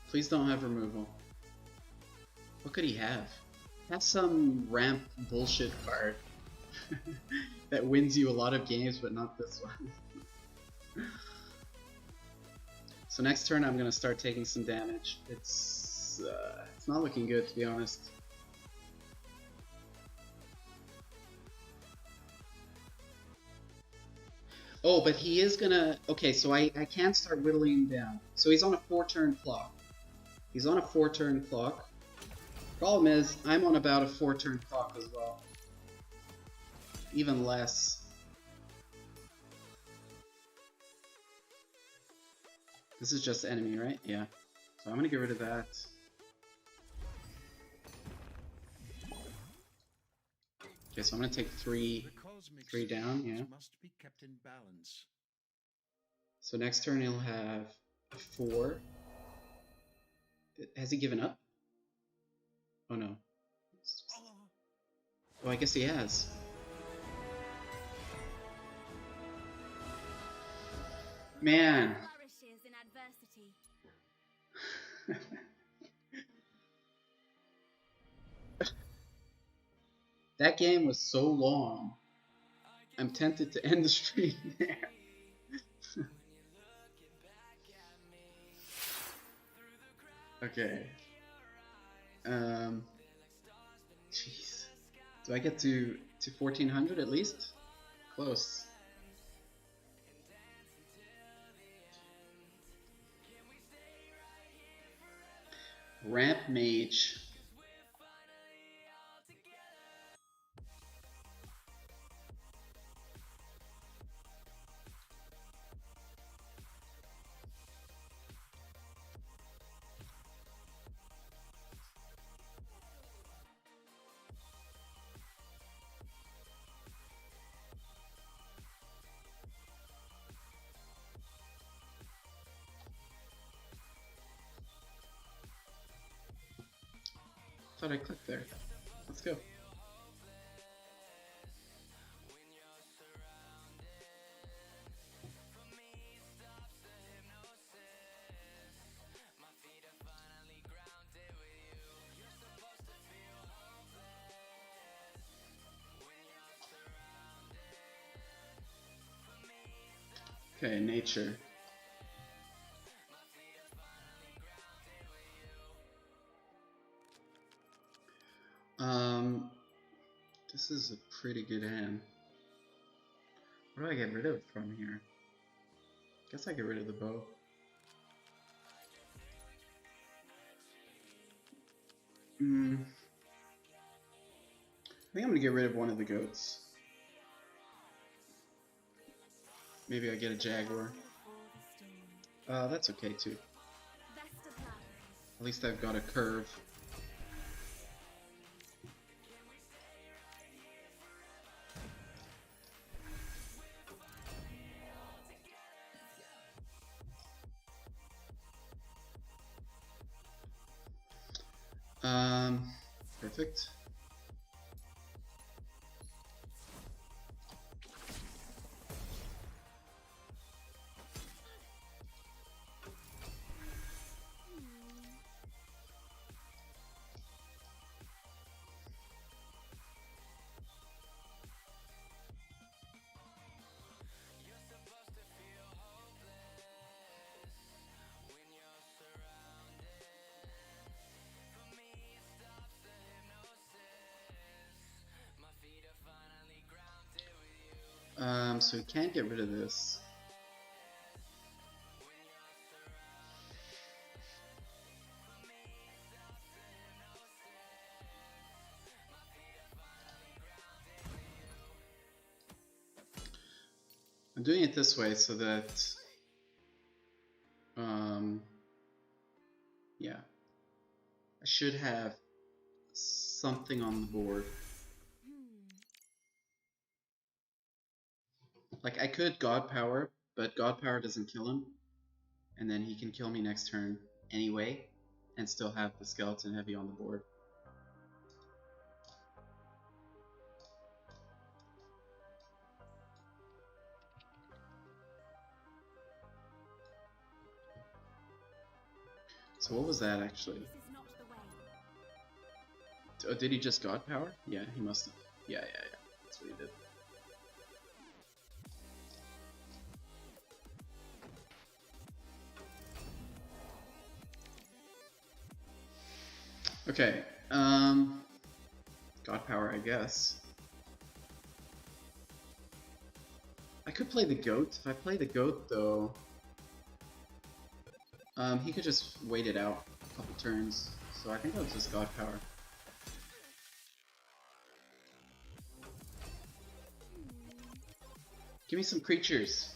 Please don't have removal. What could he have? Have some ramp bullshit card that wins you a lot of games, but not this one. So next turn I'm gonna start taking some damage. It's not looking good, to be honest. Oh, but he is gonna... Okay, so I can start whittling him down. So he's on a 4-turn clock. He's on a 4-turn clock. Problem is, I'm on about a 4-turn clock as well. Even less. This is just enemy, right? Yeah. So I'm gonna get rid of that. Okay, so I'm gonna take 3 down, yeah. Must be kept in balance. So next turn he'll have a 4. Has he given up? Oh no. Oh, I guess he has. Man. Flourishes in adversity. That game was so long. I'm tempted to end the stream there. Okay. Jeez. Do I get to 1400 at least? Close. Ramp Mage. Thought I clicked there. Let's go. Okay, nature. This is a pretty good hand. What do I get rid of from here? Guess I get rid of the bow. I think I'm gonna get rid of one of the goats. Maybe I get a jaguar. That's okay too. At least I've got a curve. Perfect. So we can't get rid of this. I'm doing it this way so that, yeah, I should have something on the board. Like, I could God Power, but God Power doesn't kill him, and then he can kill me next turn anyway, and still have the Skeleton Heavy on the board. So what was that actually? Oh, did he just God Power? Yeah, he must have. Yeah. That's what he did. Okay, God Power, I guess. I could play the goat. If I play the goat, though, he could just wait it out a couple turns. So I think I'll just God Power. Give me some creatures.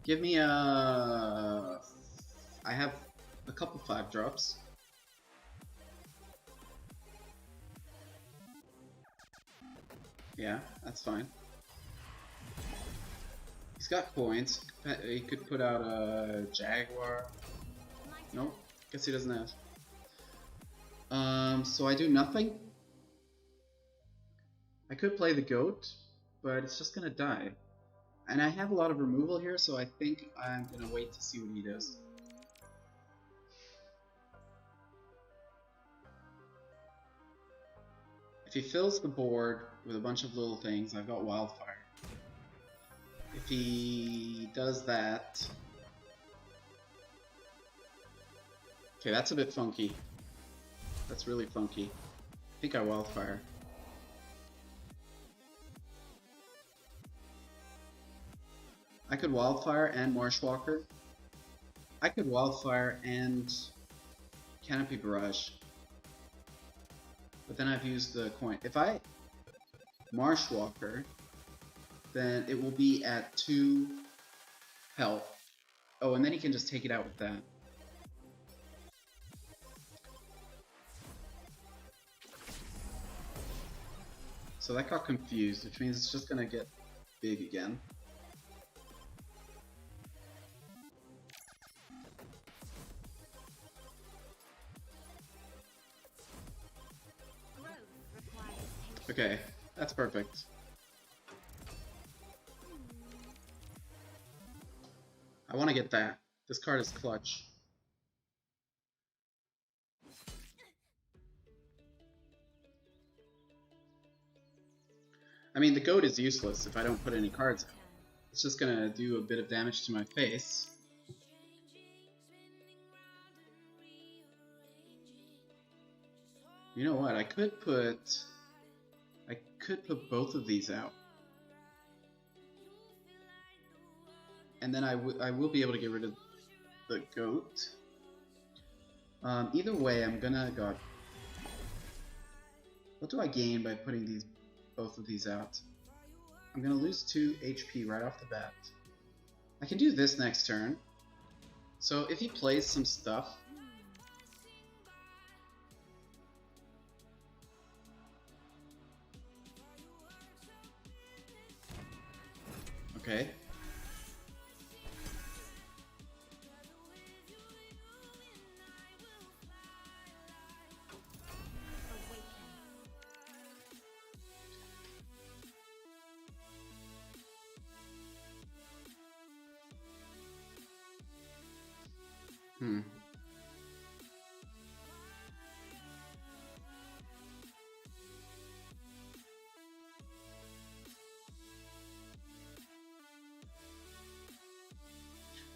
Give me a... I have a couple 5-drops. Yeah, that's fine. He's got coins. He could put out a Jaguar. Nope, guess he doesn't have. So I do nothing. I could play the goat, but it's just gonna die. And I have a lot of removal here, so I think I'm gonna wait to see what he does. If he fills the board with a bunch of little things, I've got Wildfire. If he does that... Okay, that's a bit funky. That's really funky. I think I wildfire. I could wildfire and Marshwalker. I could wildfire and Canopy Barrage. But then I've used the coin. If I Marshwalker, then it will be at 2 health. Oh, and then he can just take it out with that. So that got confused, which means it's just gonna get big again. Okay, that's perfect. I want to get that. This card is clutch. I mean, the goat is useless if I don't put any cards out. It's just gonna do a bit of damage to my face. You know what? I could put both of these out. And then I will be able to get rid of the goat. Either way, I'm gonna... God. What do I gain by putting both of these out? I'm gonna lose 2 HP right off the bat. I can do this next turn. So if he plays some stuff... Okay.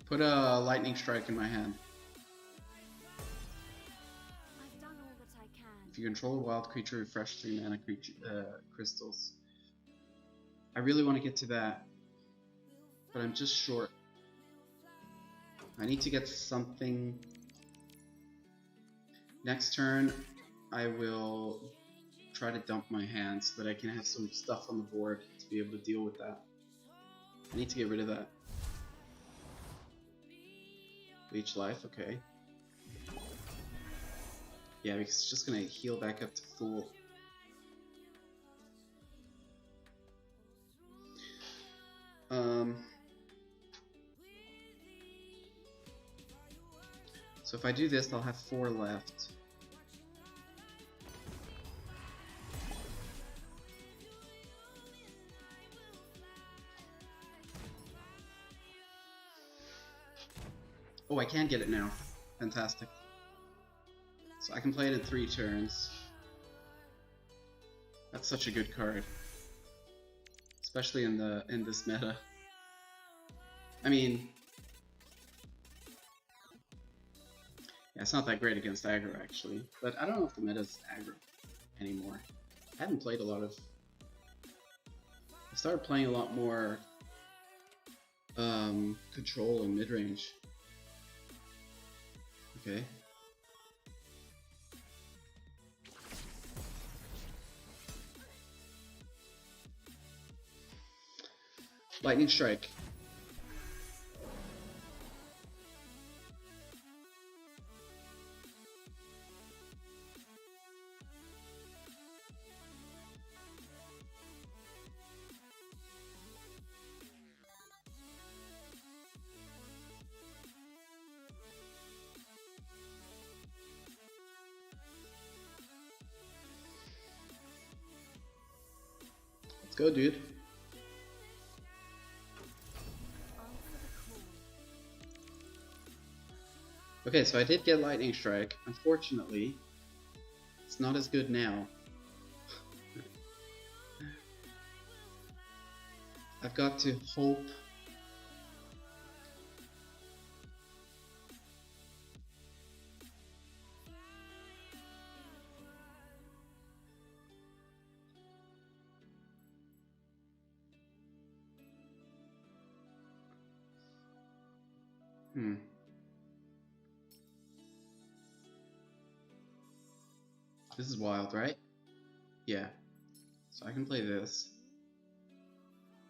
Put a lightning strike in my hand. I've done all that I can. If you control a wild creature, refresh 3 mana crystals. I really want to get to that, but I'm just short. I need to get something. Next turn, I will try to dump my hand so that I can have some stuff on the board to be able to deal with that. I need to get rid of that. Leech life, okay. Yeah, because it's just gonna heal back up to full. So if I do this, I'll have 4 left. Oh, I can get it now. Fantastic. So I can play it in 3 turns. That's such a good card. Especially in this meta. I mean, yeah, it's not that great against aggro actually, but I don't know if the meta's aggro anymore. I haven't played a lot of... I started playing a lot more control and mid-range. Okay. Lightning strike. Let's go, dude. Okay, so I did get Lightning Strike. Unfortunately, it's not as good now. I've got to hope. Hmm. This is wild, right? Yeah. So I can play this.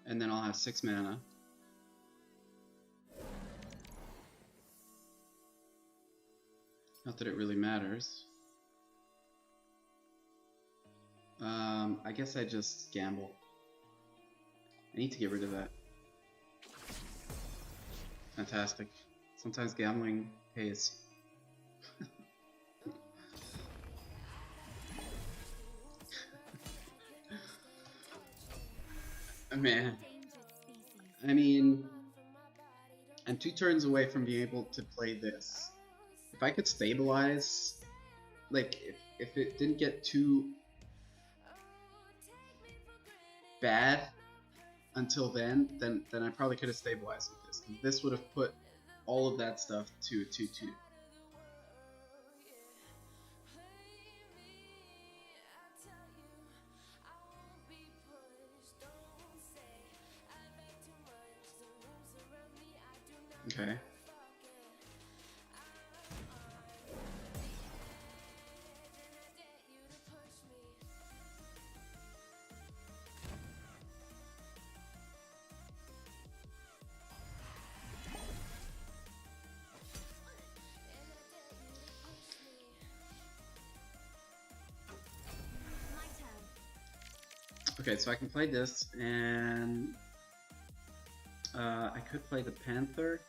And then I'll have 6 mana. Not that it really matters. I guess I just gamble. I need to get rid of that. Fantastic. Sometimes gambling pays. Man. I mean, I'm 2 turns away from being able to play this. If I could stabilize, like, if it didn't get too bad until then I probably could have stabilized with this. This would have put all of that stuff to 2/2. Okay. Okay, so I can play this, and I could play the Panther.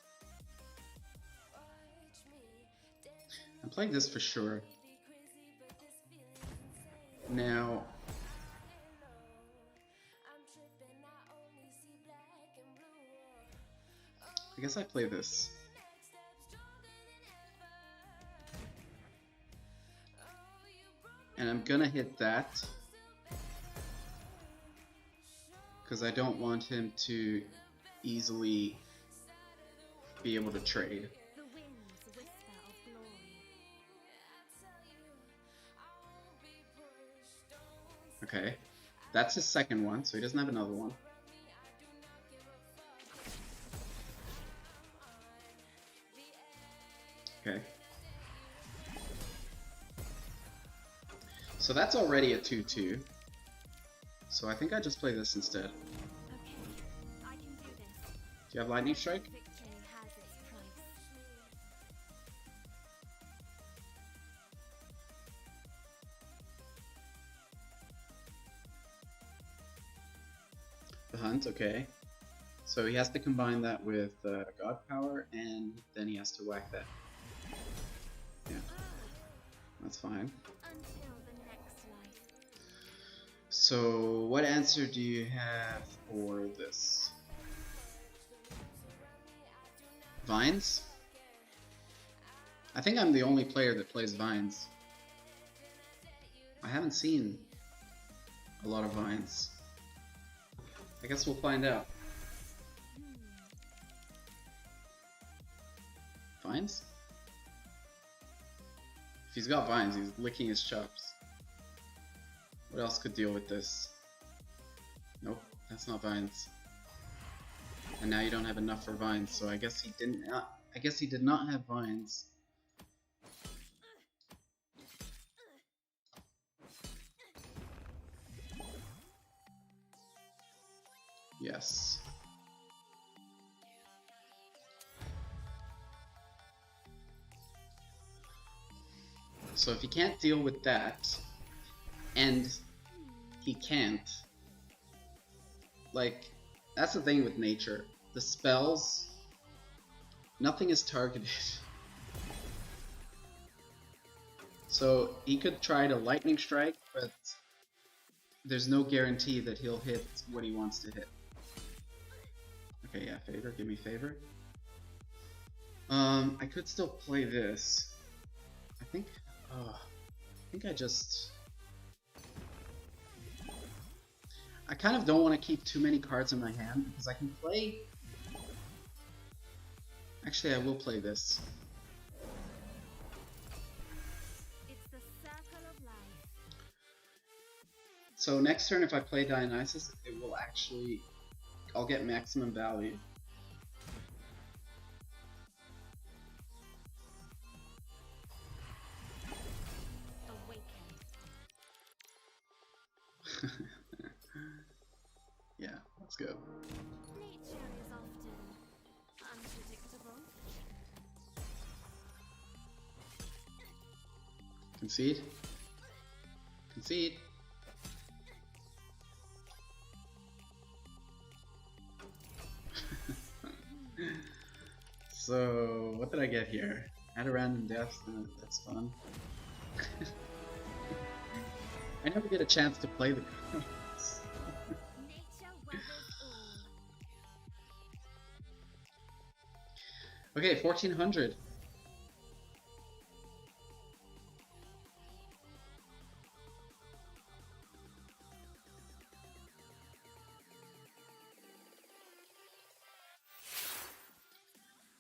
I'm playing this for sure. Now, I guess I play this. And I'm gonna hit that, because I don't want him to easily be able to trade. The winds whisper of glory. Okay, that's his second one, so he doesn't have another one. Okay. So that's already a 2/2. So I think I just play this instead. Okay, I can do this. Do you have Lightning Strike? Victory has its price. The Hunt, okay. So he has to combine that with God Power, and then he has to whack that. Yeah, that's fine. Until the next life. So what answer do you have for this? Vines? I think I'm the only player that plays Vines. I haven't seen a lot of Vines. I guess we'll find out. Vines? If he's got Vines, he's licking his chops. What else could deal with this? Nope, that's not Vines. And now you don't have enough for Vines, so I guess he didn't. I guess he did not have Vines. Yes. So if he can't deal with that, and he can't, like, that's the thing with nature. The spells, nothing is targeted. So he could try to Lightning Strike, but there's no guarantee that he'll hit what he wants to hit. Okay, yeah, favor, give me favor. I could still play this. I think I kind of don't want to keep too many cards in my hand, because I can play... Actually, I will play this. It's the circle of life. So next turn, if I play Dionysus, it will actually... I'll get maximum value. Yeah, let's go. Nature is often unpredictable. Concede. Concede. So, what did I get here? Add a random death, that's fun. I never get a chance to play the cards. Nature weathers all. Okay, 1400.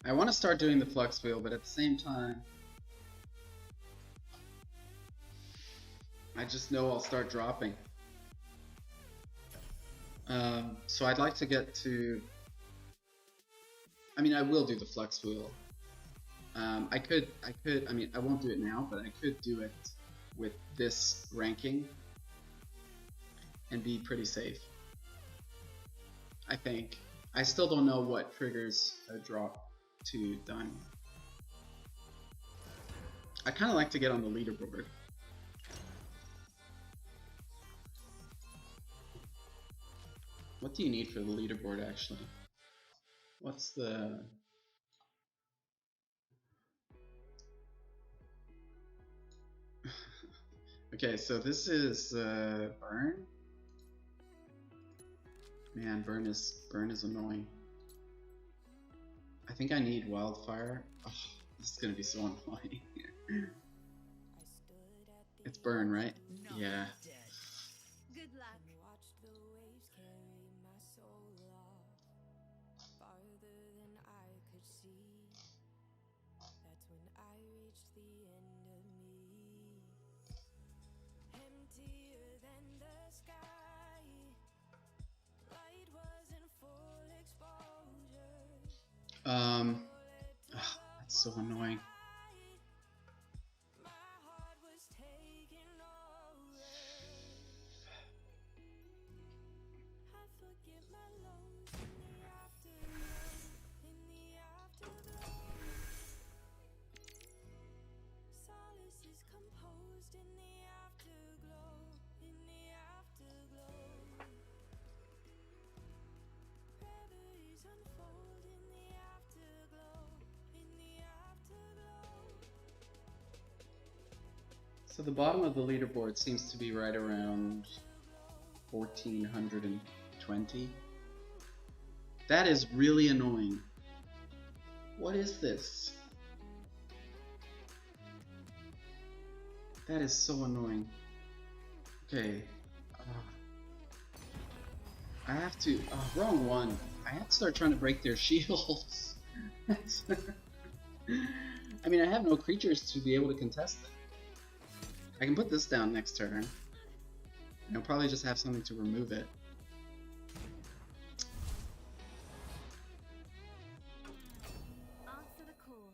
I want to start doing the flux wheel, but at the same time, I just know I'll start dropping. So I'd like to get to. I mean, I will do the flux wheel. I could. I mean, I won't do it now, but I could do it with this ranking and be pretty safe. I think. I still don't know what triggers a drop to diamond. I kind of like to get on the leaderboard. What do you need for the leaderboard actually? What's the... Okay, so this is burn. Man, burn is annoying. I think I need wildfire. Oh, this is gonna be so annoying. It's burn, right? Yeah. Good luck. That's so annoying. So the bottom of the leaderboard seems to be right around 1420. That is really annoying. What is this? That is so annoying. Okay. I have to... wrong one. I have to start trying to break their shields. I mean, I have no creatures to be able to contest them. I can put this down next turn. And I'll probably just have something to remove it. Answer the call.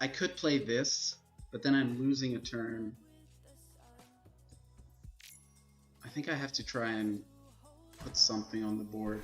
I could play this, but then I'm losing a turn. I think I have to try and put something on the board.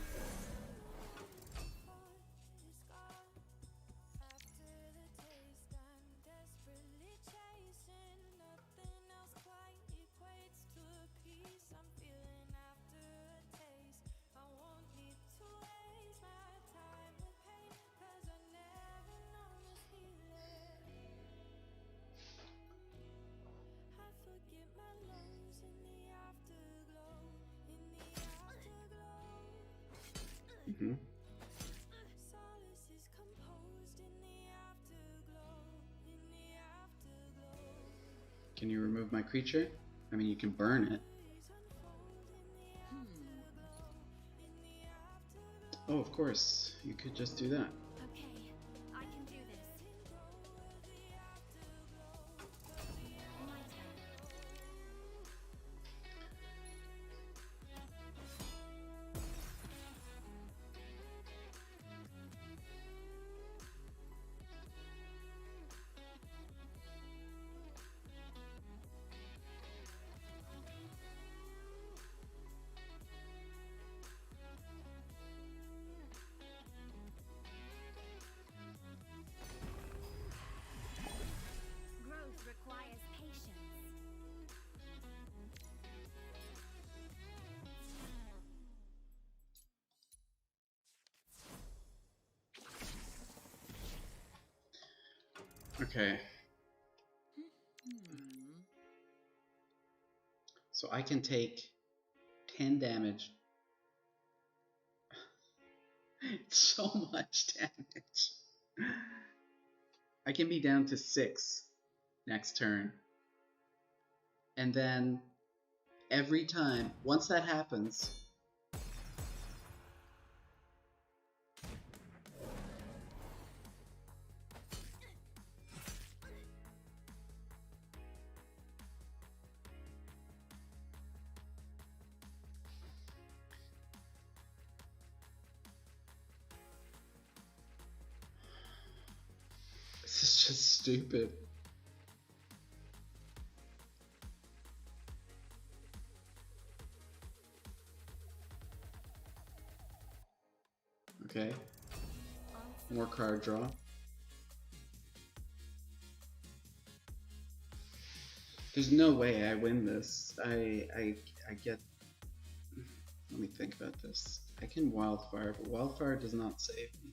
Mm-hmm. Can you remove my creature? I mean, you can burn it. Oh, of course. You could just do that. Okay, I can do this. My turn. Okay. So I can take 10 damage. It's so much damage. I can be down to 6 next turn. And then every time, once that happens, this is just stupid. Okay. More card draw. There's no way I win this. I get. Let me think about this. I can wildfire, but wildfire does not save me.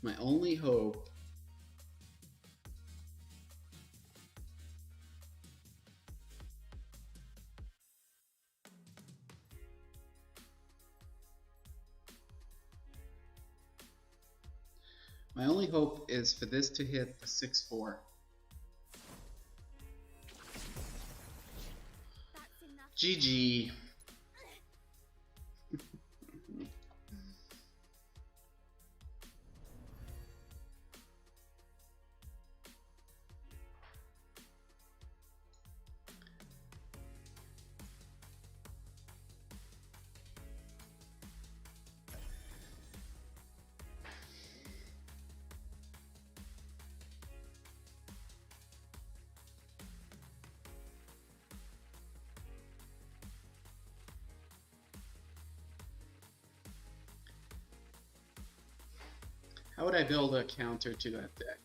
My only hope. My only hope is for this to hit the 6/4. That's enough. GG. How would I build a counter to that deck?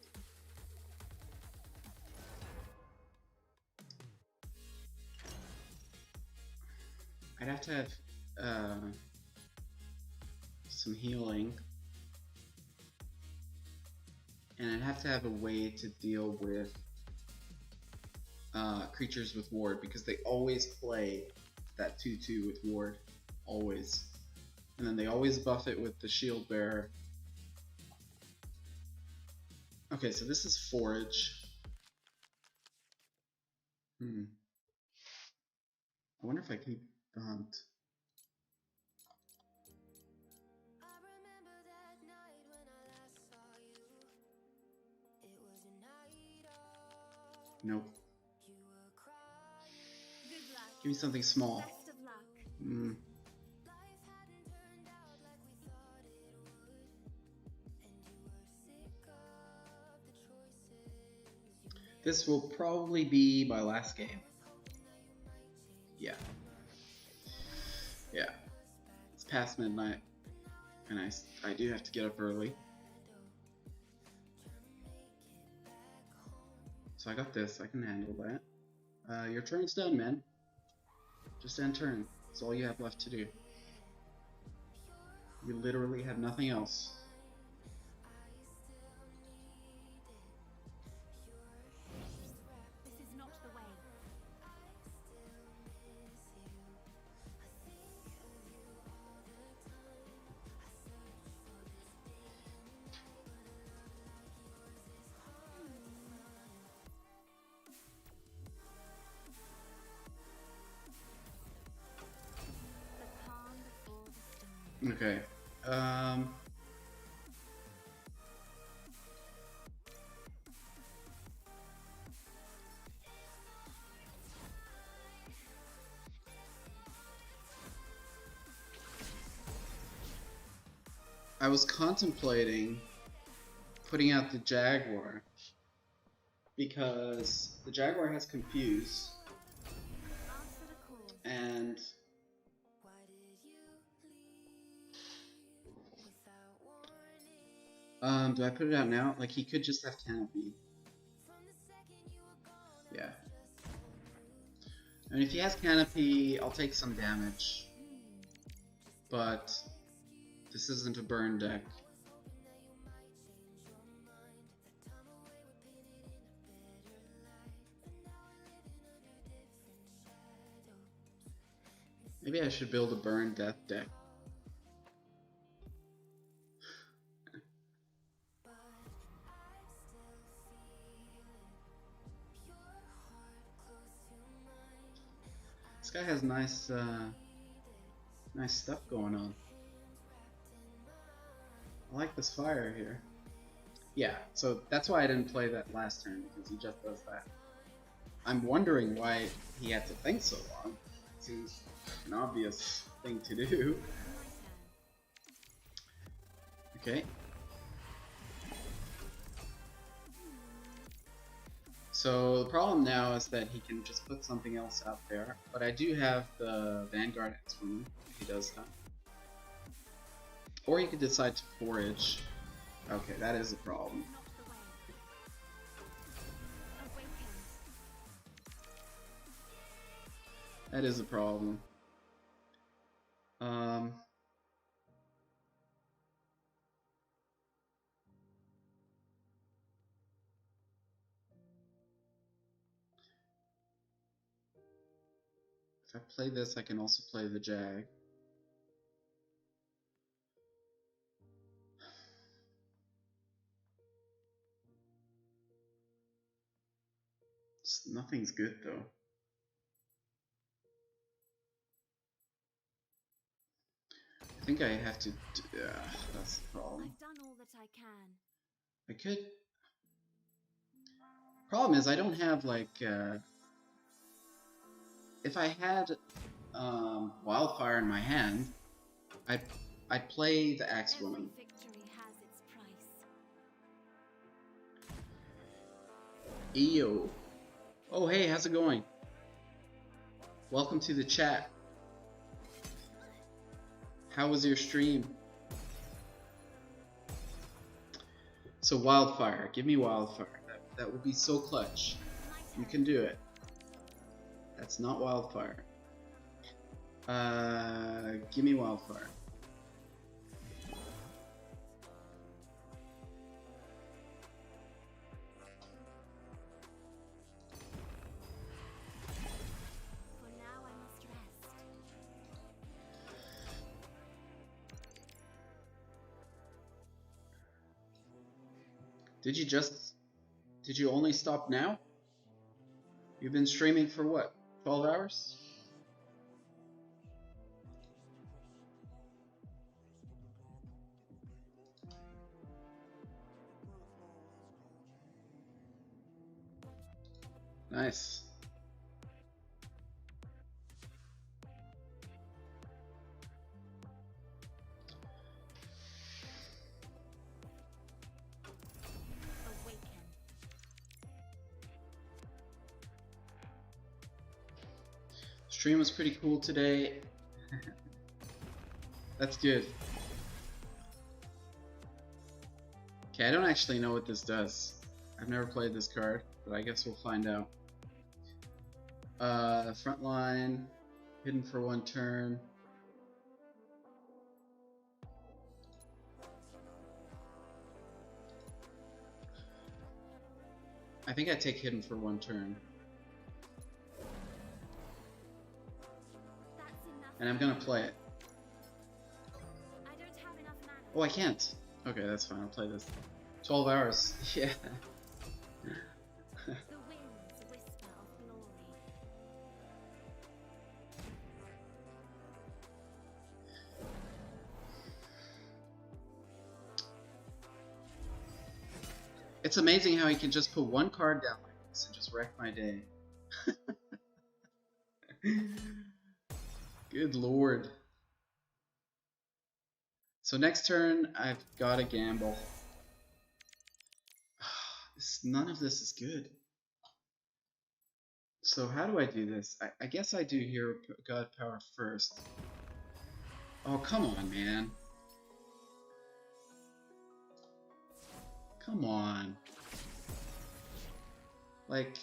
I'd have to have some healing. And I'd have to have a way to deal with creatures with ward, because they always play that 2/2 with ward. Always. And then they always buff it with the shield bearer. Okay, so this is forage. I wonder if I keep the hunt. I remember that night when I last saw you. It was a night of Nope. you were crying. Good luck. Give me something small. Best of luck. Life hadn't turned out like we thought it would, and you were sick of the choices you made. This will probably be my last game. Yeah. Yeah. It's past midnight, and I do have to get up early. So I got this. I can handle that. Your turn's done, man. Just end turn. That's all you have left to do. You literally have nothing else. This is not the way. The calm before the storm. Okay. I was contemplating putting out the Jaguar because the Jaguar has Confuse, Answer the call. and Why did you leave without warning? do I put it out now? Like, he could just have Canopy. From the second you were gone, Yeah. I mean, if he has Canopy, I'll take some damage. But this isn't a burn deck. Maybe I should build a burn death deck. This guy has nice nice stuff going on. I like this fire here. Yeah, so that's why I didn't play that last turn, because he just does that. I'm wondering why he had to think so long. Seems an obvious thing to do. Okay. So the problem now is that he can just put something else out there, but I do have the Vanguard X-Woman, if he does that. Or he could decide to forage. Okay, that is a problem. That is a problem. If I play this, I can also play the Jag. Nothing's good though. I think I have to. That's the problem. I've done all that I can. I could. Problem is, I don't have like. If I had Wildfire in my hand, I'd play the Axewoman. Every victory has its price. EO. Oh hey, how's it going? Welcome to the chat. How was your stream? So Wildfire, give me Wildfire. That would be so clutch. You can do it. That's not Wildfire. Give me Wildfire. For now I must rest. Did you only stop now? You've been streaming for what? 12 hours? Nice. Awaken. Stream was pretty cool today. That's good. Okay, I don't actually know what this does. I've never played this card, but I guess we'll find out. Front line, hidden for one turn. I think I take hidden for one turn. That's enough. And I'm gonna play it. I don't have enough mana. Oh, I can't. Okay, that's fine. I'll play this. 12 hours. Yeah. The winds whisper of glory. It's amazing how he can just put one card down like this and just wreck my day. Good lord. So next turn, I've got to gamble. None of this is good. So how do I do this? I guess I do Hero God Power first. Oh, come on, man. Come on. Like...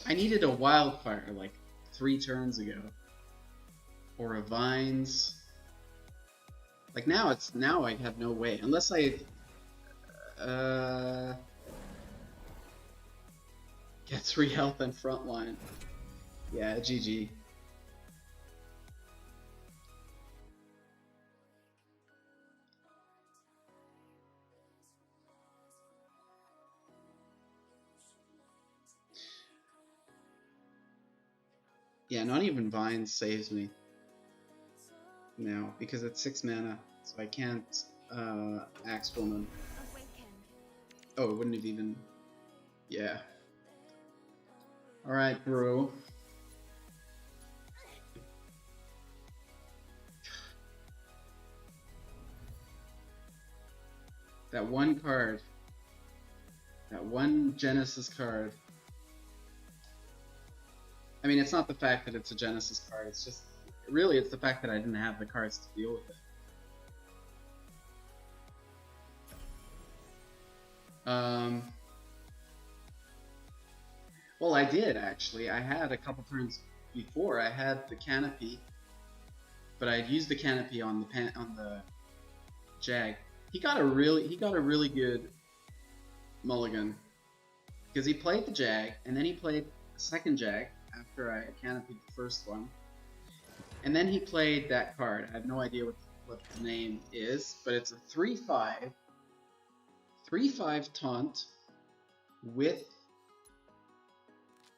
I needed a wildfire like 3 turns ago. Or a vines. Like now I have no way. Unless I get 3 health and frontline. Yeah, GG. Yeah, not even Vines saves me now because it's 6 mana, so I can't Axe Woman. Oh, it wouldn't have even. Yeah. Alright, bro. That one card. That one Genesis card. I mean, it's not the fact that it's a Genesis card, it's just. Really, it's the fact that I didn't have the cards to deal with it. Well, I did actually. I had a couple turns before. I had the canopy, but I had used the canopy on the Jag. He got a really good mulligan because he played the Jag and then he played a second Jag after I canopied the first one, and then he played that card. I have no idea what the name is, but it's a 3/5 taunt with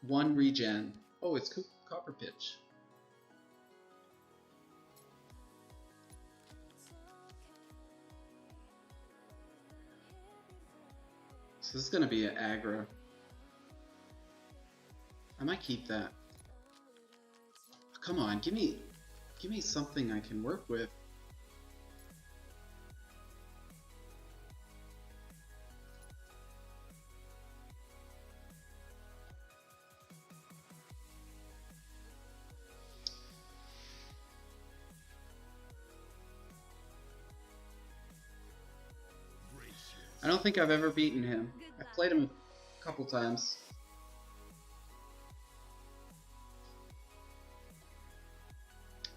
1 regen. Oh, it's Copper Pitch. So this is gonna be an aggro. I might keep that. Come on, give me something I can work with. I don't think I've ever beaten him. I've played him a couple times.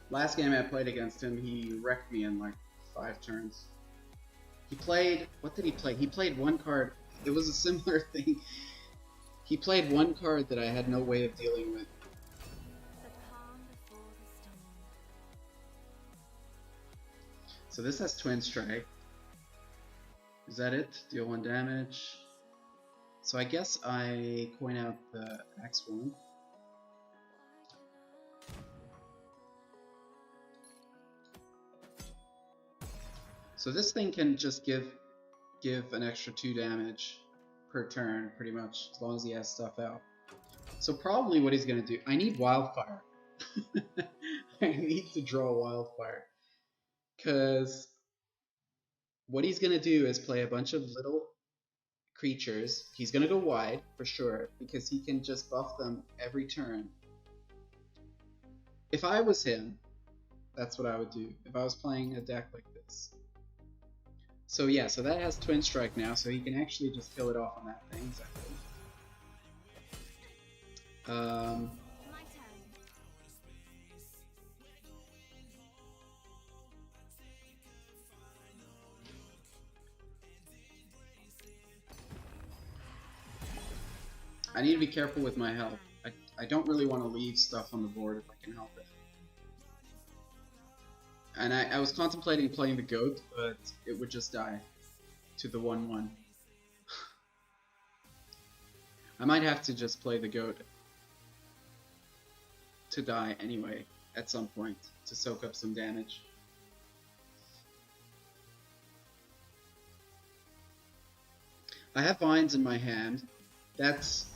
Last game I played against him, he wrecked me in like 5 turns. He played, what did he play? He played one card, it was a similar thing. He played one card that I had no way of dealing with. So this has Twin Strike. Is that it? Deal 1 damage. So I guess I coin out the Axe Woman. So this thing can just give an extra 2 damage per turn, pretty much, as long as he has stuff out. So probably what he's gonna do, I need Wildfire. I need to draw Wildfire. Because what he's gonna do is play a bunch of little creatures. He's gonna go wide, for sure, because he can just buff them every turn. If I was him, that's what I would do, if I was playing a deck like this. So yeah, so that has Twin Strike now, so he can actually just kill it off on that thing, exactly. I need to be careful with my health. I don't really want to leave stuff on the board if I can help it. And I was contemplating playing the goat, but it would just die to the 1/1. I might have to just play the goat to die anyway at some point to soak up some damage. I have vines in my hand. That's...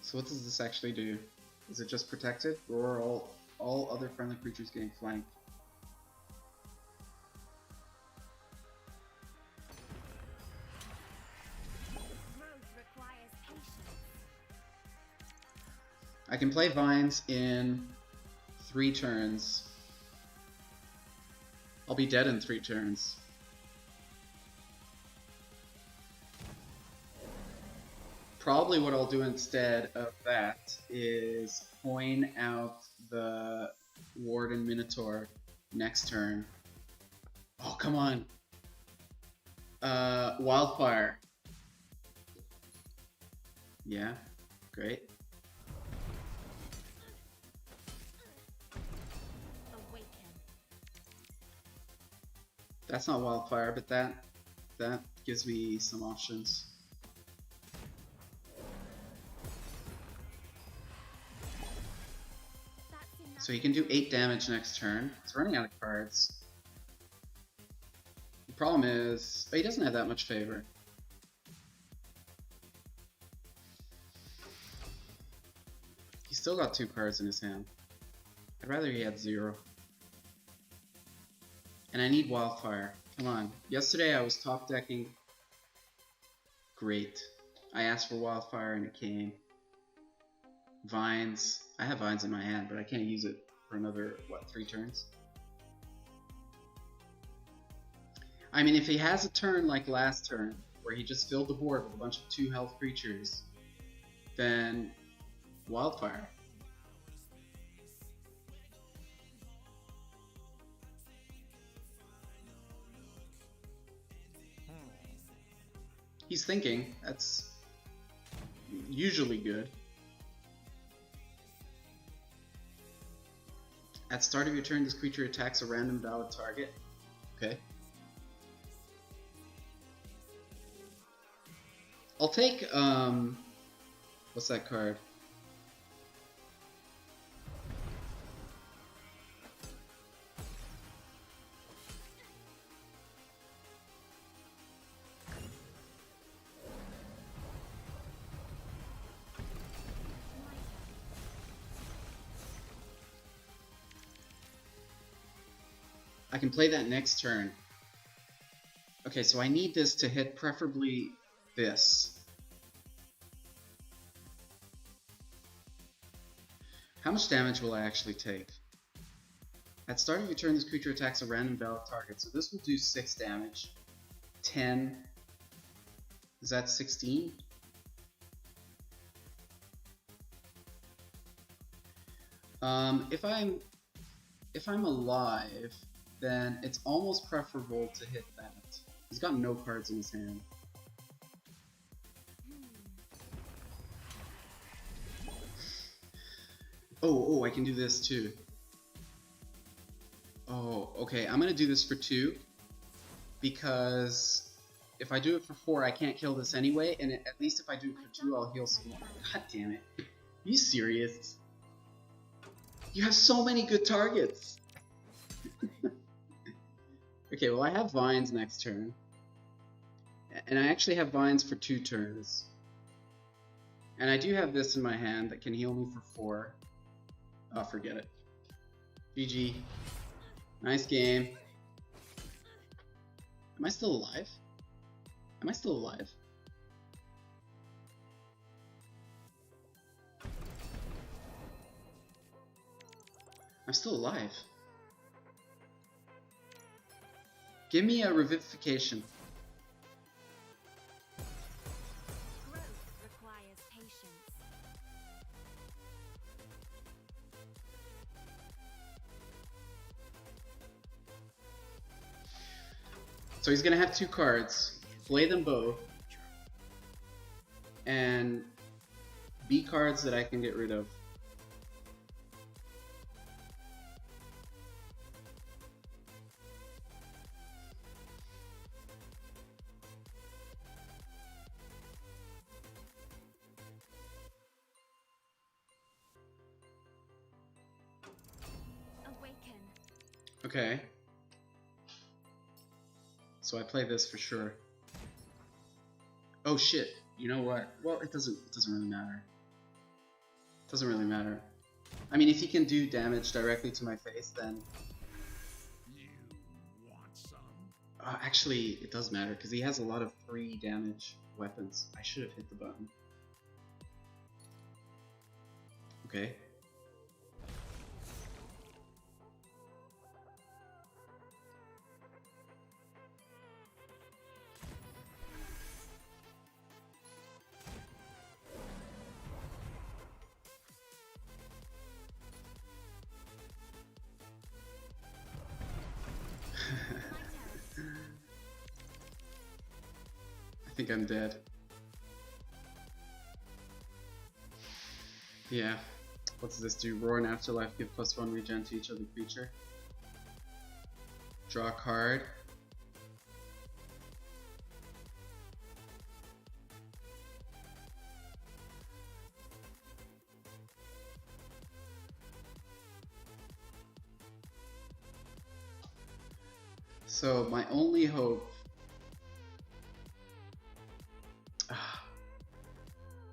So what does this actually do? Is it just protected, or are all other friendly creatures getting flanked? I can play vines in 3 turns. I'll be dead in 3 turns. Probably what I'll do instead of that is coin out the Warden Minotaur next turn. Oh, come on. Wildfire. Yeah, great. That's not Wildfire, but that gives me some options. So he can do 8 damage next turn. He's running out of cards. The problem is, he doesn't have that much favor. He's still got 2 cards in his hand. I'd rather he had 0. And I need Wildfire. Come on. Yesterday I was top decking. Great. I asked for Wildfire and it came. Vines. I have Vines in my hand, but I can't use it for another, what, 3 turns? I mean, if he has a turn like last turn, where he just filled the board with a bunch of 2 health creatures, then Wildfire. He's thinking. That's usually good. At start of your turn, this creature attacks a random valid target. Okay. I'll take, what's that card? I can play that next turn. Okay, so I need this to hit preferably this. How much damage will I actually take? At start of your turn, this creature attacks a random valid target. So this will do 6 damage. 10. Is that 16? If I'm alive, then it's almost preferable to hit that. He's got no cards in his hand. Oh, I can do this too. Oh, okay, I'm gonna do this for 2, because if I do it for 4, I can't kill this anyway, and at least if I do it for 2, I'll heal some more. God damn it. Are you serious? You have so many good targets! Okay, well I have Vines next turn. And I actually have Vines for 2 turns. And I do have this in my hand that can heal me for 4. Oh, forget it. GG. Nice game. Am I still alive? Am I still alive? I'm still alive. Give me a revivification. Growth requires patience. So he's gonna have 2 cards. Play them both. And B cards that I can get rid of. Awaken. Okay. So I play this for sure. Oh shit. You know what? Well, it doesn't really matter. It doesn't really matter. I mean, if he can do damage directly to my face, then You want some? actually it does matter because he has a lot of 3 damage weapons. I should have hit the button. Okay. think I'm dead. Yeah. What does this do? Roar and Afterlife give +1 regen to each other creature. Draw a card. So my only hope.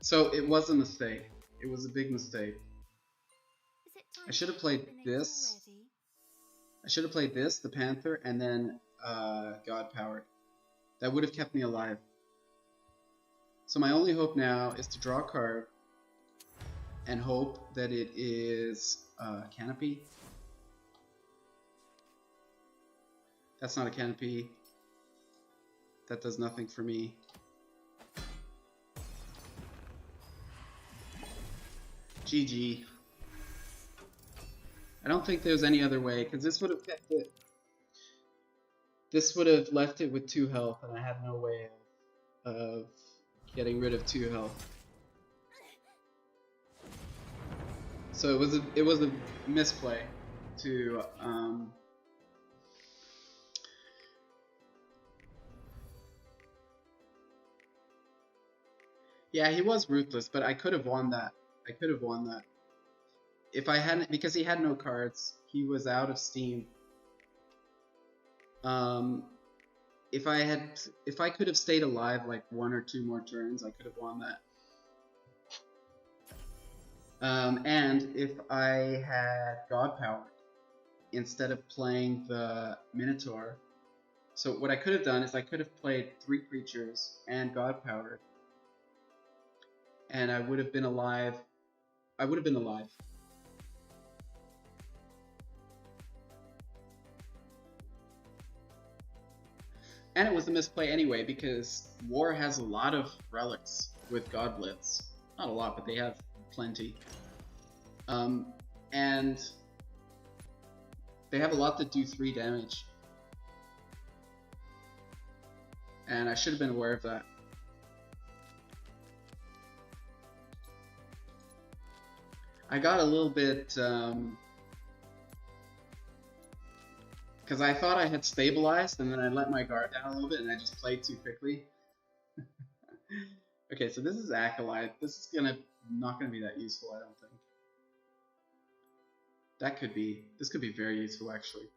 So it was a mistake. It was a big mistake. Is it time I should have to played hibernate this. already? I should have played this, the Panther, and then God Powered. That would have kept me alive. So my only hope now is to draw a card and hope that it is Canopy. That's not a Canopy. That does nothing for me. GG. I don't think there's any other way, because this would have kept it. This would have left it with 2 health, and I had no way of getting rid of 2 health. So it was a misplay to yeah, he was ruthless, but I could have won that. I could have won that. If I hadn't, because he had no cards, he was out of steam. If I could have stayed alive like 1 or 2 more turns, I could have won that. And if I had God Power instead of playing the Minotaur, so what I could have done is I could have played 3 creatures and God Powered, and I would have been alive. I would have been alive. And it was a misplay anyway, because War has a lot of relics with God Blitz. Not a lot, but they have plenty. And they have a lot that do 3 damage. And I should have been aware of that. I got a little bit, because I thought I had stabilized, and then I let my guard down a little bit, and I just played too quickly. Okay, so this is Acolyte. This is not gonna be that useful, I don't think. This could be very useful, actually.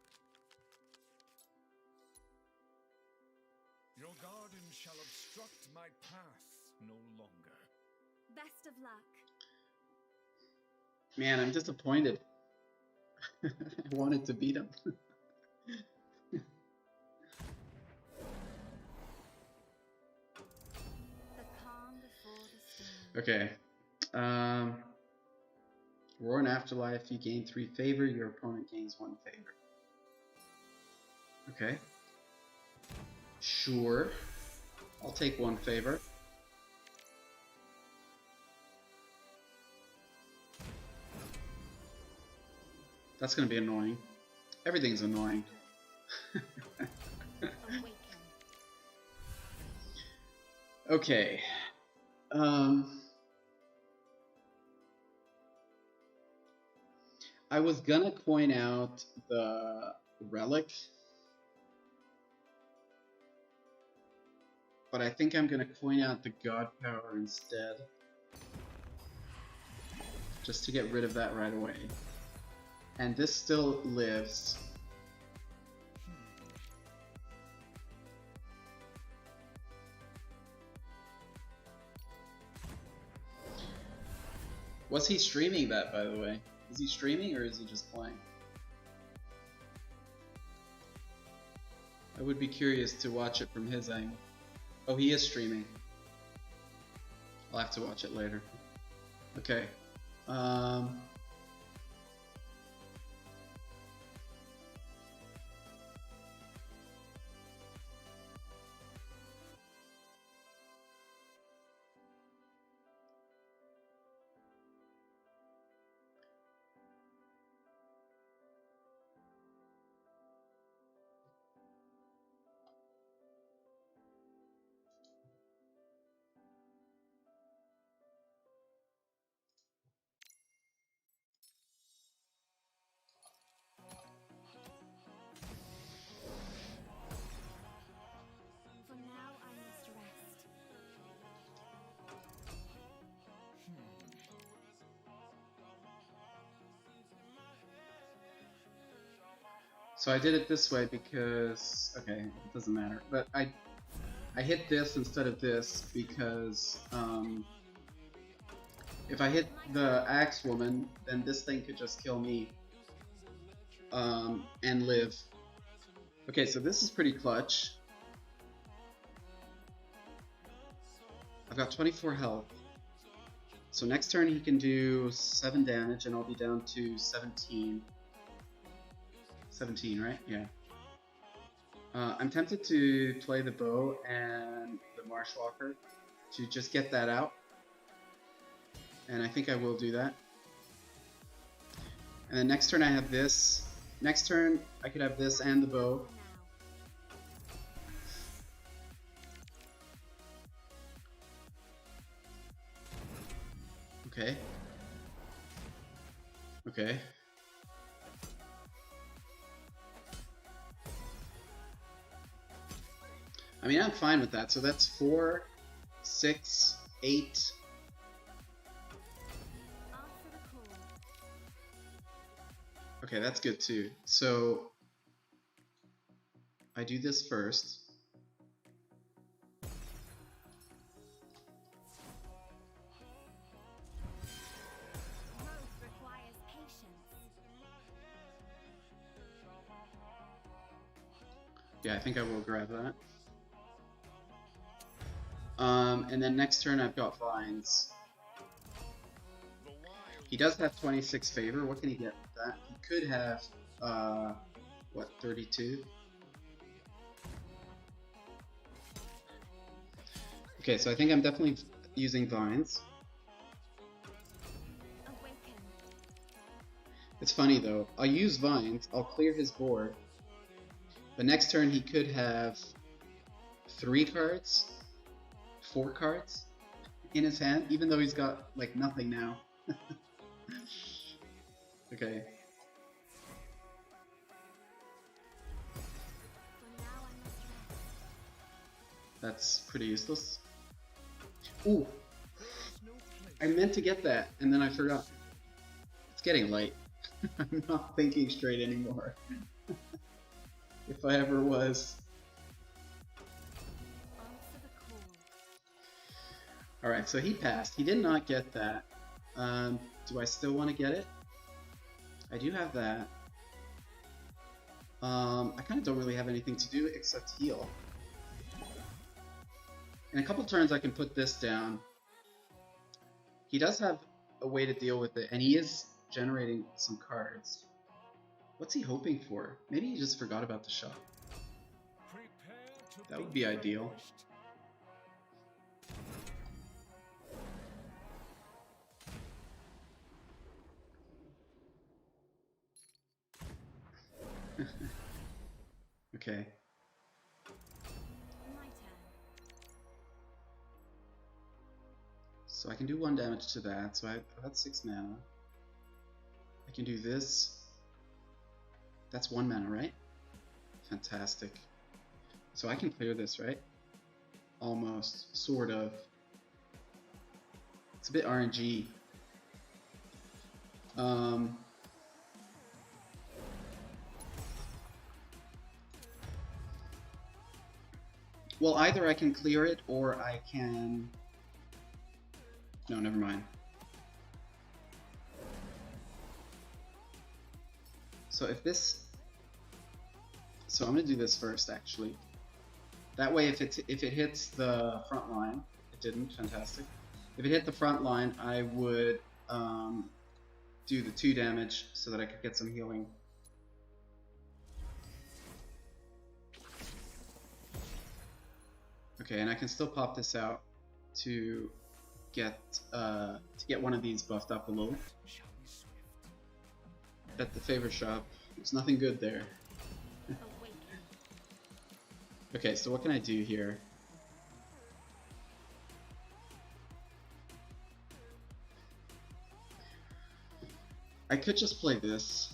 Your garden shall obstruct my path no longer. Best of luck. Man, I'm disappointed. I wanted to beat him. The calm before the storm. Okay. Roar and Afterlife, you gain 3 favor, your opponent gains 1 favor. Okay. Sure. I'll take 1 favor. That's gonna be annoying. Everything's annoying. Awaken. Okay. I was gonna coin out the relic, but I think I'm gonna coin out the God Power instead, just to get rid of that right away. And this still lives. Was he streaming that, by the way? Is he streaming or is he just playing? I would be curious to watch it from his angle. Oh, he is streaming. I'll have to watch it later. Okay. So I did it this way because, okay, it doesn't matter. But I hit this instead of this because if I hit the axe woman, then this thing could just kill me and live. Okay, so this is pretty clutch. I've got 24 health. So next turn he can do 7 damage and I'll be down to 17. 17, right? Yeah. I'm tempted to play the bow and the Marshwalker to just get that out. And I think I will do that. And then next turn I have this. Next turn I could have this and the bow. Okay. Okay. I mean, I'm fine with that. So that's 4, 6, 8. Okay, that's good too. So I do this first. Yeah, I think I will grab that. And then next turn I've got vines. He does have 26 favor. What can he get with that? He could have, what, 32? Okay, so I think I'm definitely using vines. It's funny though. I'll use vines. I'll clear his board. The next turn he could have 3 cards, 4 cards in his hand, even though he's got like nothing now. Okay. That's pretty useless. Ooh! I meant to get that, and then I forgot. It's getting late. I'm not thinking straight anymore. If I ever was. Alright, so he passed. He did not get that. Do I still want to get it? I do have that. I kind of don't really have anything to do except heal. In a couple turns I can put this down. He does have a way to deal with it, and he is generating some cards. What's he hoping for? Maybe he just forgot about the shop. That would be ideal. Okay. So I can do 1 damage to that, so I've got 6 mana. I can do this. That's 1 mana, right? Fantastic. So I can clear this, right? Almost. Sort of. It's a bit RNG. Well, either I can clear it or I can... No, never mind. So if this... So I'm going to do this first, actually. That way, if it hits the front line, it didn't, fantastic. If it hit the front line, I would do the 2 damage so that I could get some healing. Okay, and I can still pop this out to get one of these buffed up a little. At the favor shop, there's nothing good there. Okay, so what can I do here? I could just play this.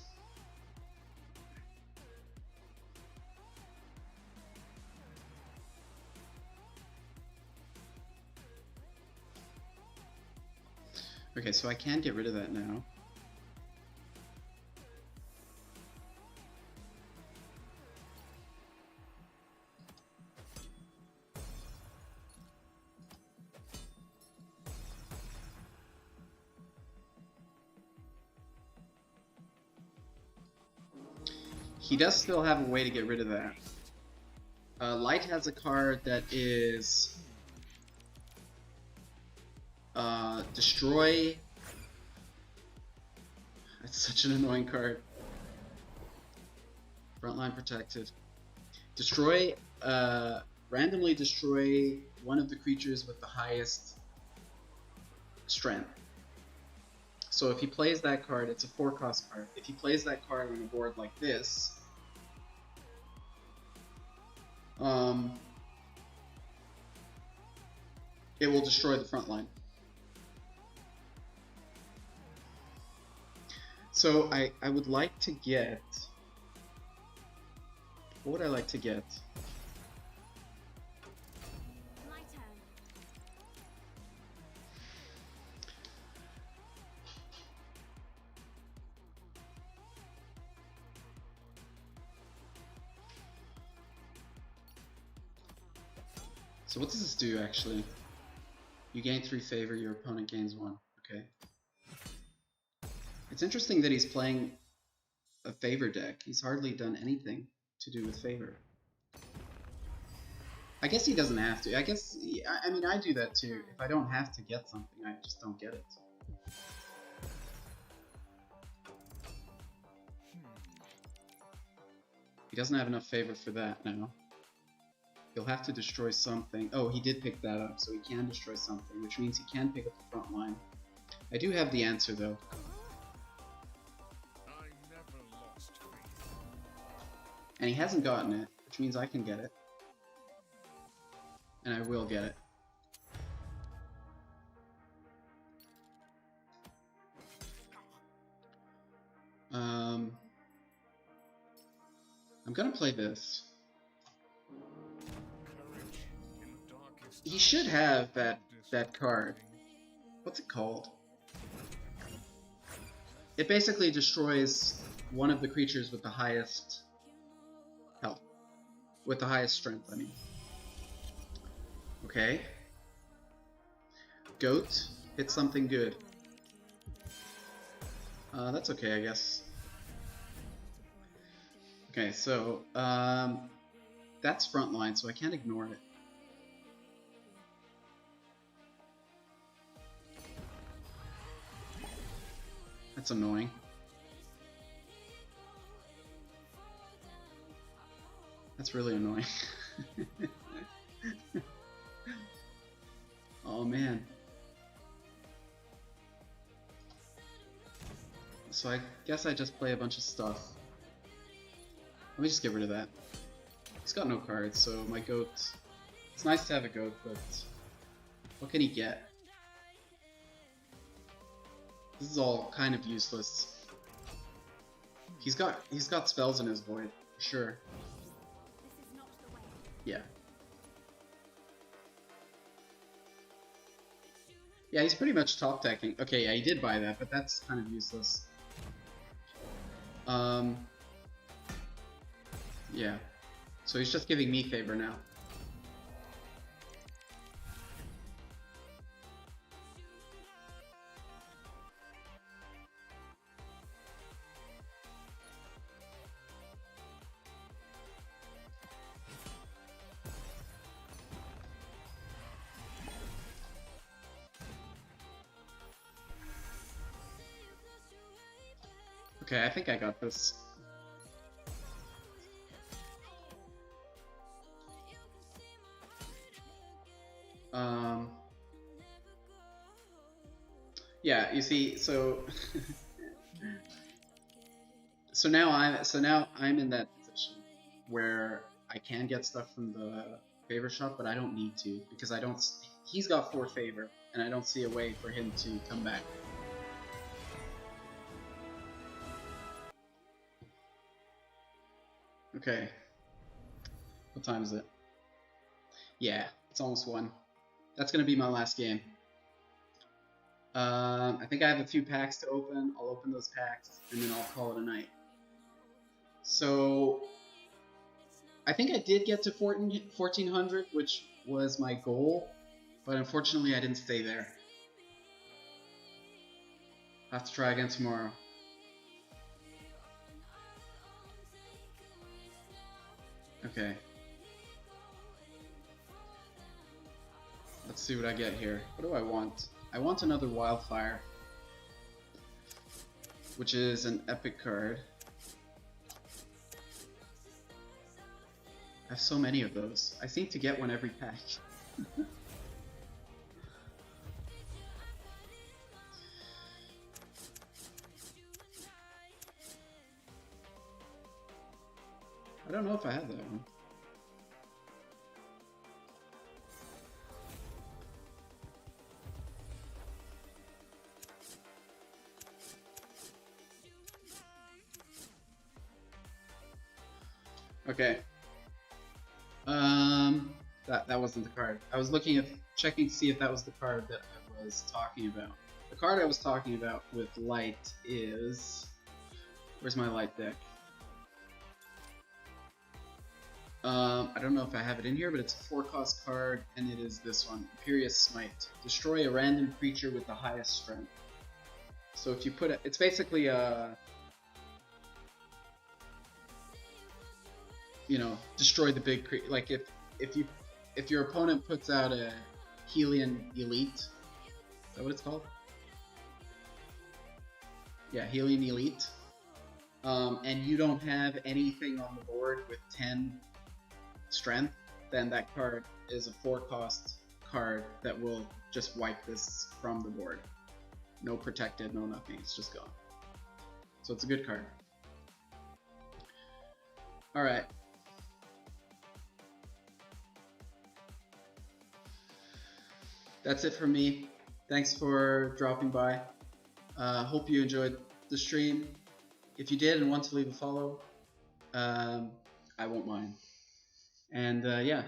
Okay, so I can get rid of that now. he does still have a way to get rid of that. Light has a card that is destroy. That's such an annoying card. Frontline protected. Destroy, randomly destroy one of the creatures with the highest strength. So if he plays that card, it's a 4-cost card. If he plays that card on a board like this, it will destroy the front line. So I would like to get... What would I like to get? My turn. So what does this do actually? You gain 3 favor, your opponent gains 1. Okay. It's interesting that he's playing a favor deck. He's hardly done anything to do with favor. I guess he doesn't have to. I guess, I mean, I do that too. If I don't have to get something, I just don't get it. He doesn't have enough favor for that now. He'll have to destroy something. Oh, he did pick that up, so he can destroy something, which means he can pick up the front line. I do have the answer though. I never lost faith. And he hasn't gotten it, which means I can get it. And I will get it. I'm gonna play this. Courage in the darkest He should have that card. What's it called? It basically destroys one of the creatures with the highest health. With the highest strength, I mean. Okay. Goat. Hit something good. That's okay, I guess. Okay, so, that's frontline, so I can't ignore it. That's annoying. That's really annoying. Oh man. So I guess I just play a bunch of stuff. Let me just get rid of that. He's got no cards, so my goat... It's nice to have a goat, but... What can he get? This is all kind of useless. He's got spells in his void, for sure. This is not the way. Yeah. Yeah, he's pretty much top decking. Okay, yeah, he did buy that, but that's kind of useless. Yeah. So he's just giving me favor now. Okay, I think I got this. Yeah, you see, so so now I'm in that position where I can get stuff from the favor shop, but I don't need to because I don't. He's got 4 favor, and I don't see a way for him to come back. Okay. What time is it? Yeah, it's almost 1. That's gonna be my last game. I think I have a few packs to open. I'll open those packs, and then I'll call it a night. So, I think I did get to 1400, which was my goal, but unfortunately I didn't stay there. I'll have to try again tomorrow. Okay. Let's see what I get here. What do I want? I want another Wildfire, which is an epic card. I have so many of those. I seem to get one every pack. I don't know if I have that one. Okay. That wasn't the card. I was checking to see if that was the card that I was talking about. The card I was talking about with light is... Where's my light deck? I don't know if I have it in here, but it's a 4-cost card, and it is this one, Imperious Smite. Destroy a random creature with the highest strength. So if you put it, it's basically a, you know, destroy the big creature. Like if your opponent puts out a Helion Elite, is that what it's called? Yeah, Helion Elite. And you don't have anything on the board with 10 strength, then that card is a 4-cost card that will just wipe this from the board. No protected, no nothing, it's just gone. So it's a good card. Alright. That's it from me. Thanks for dropping by. Hope you enjoyed the stream. If you did and want to leave a follow, I won't mind. And yeah.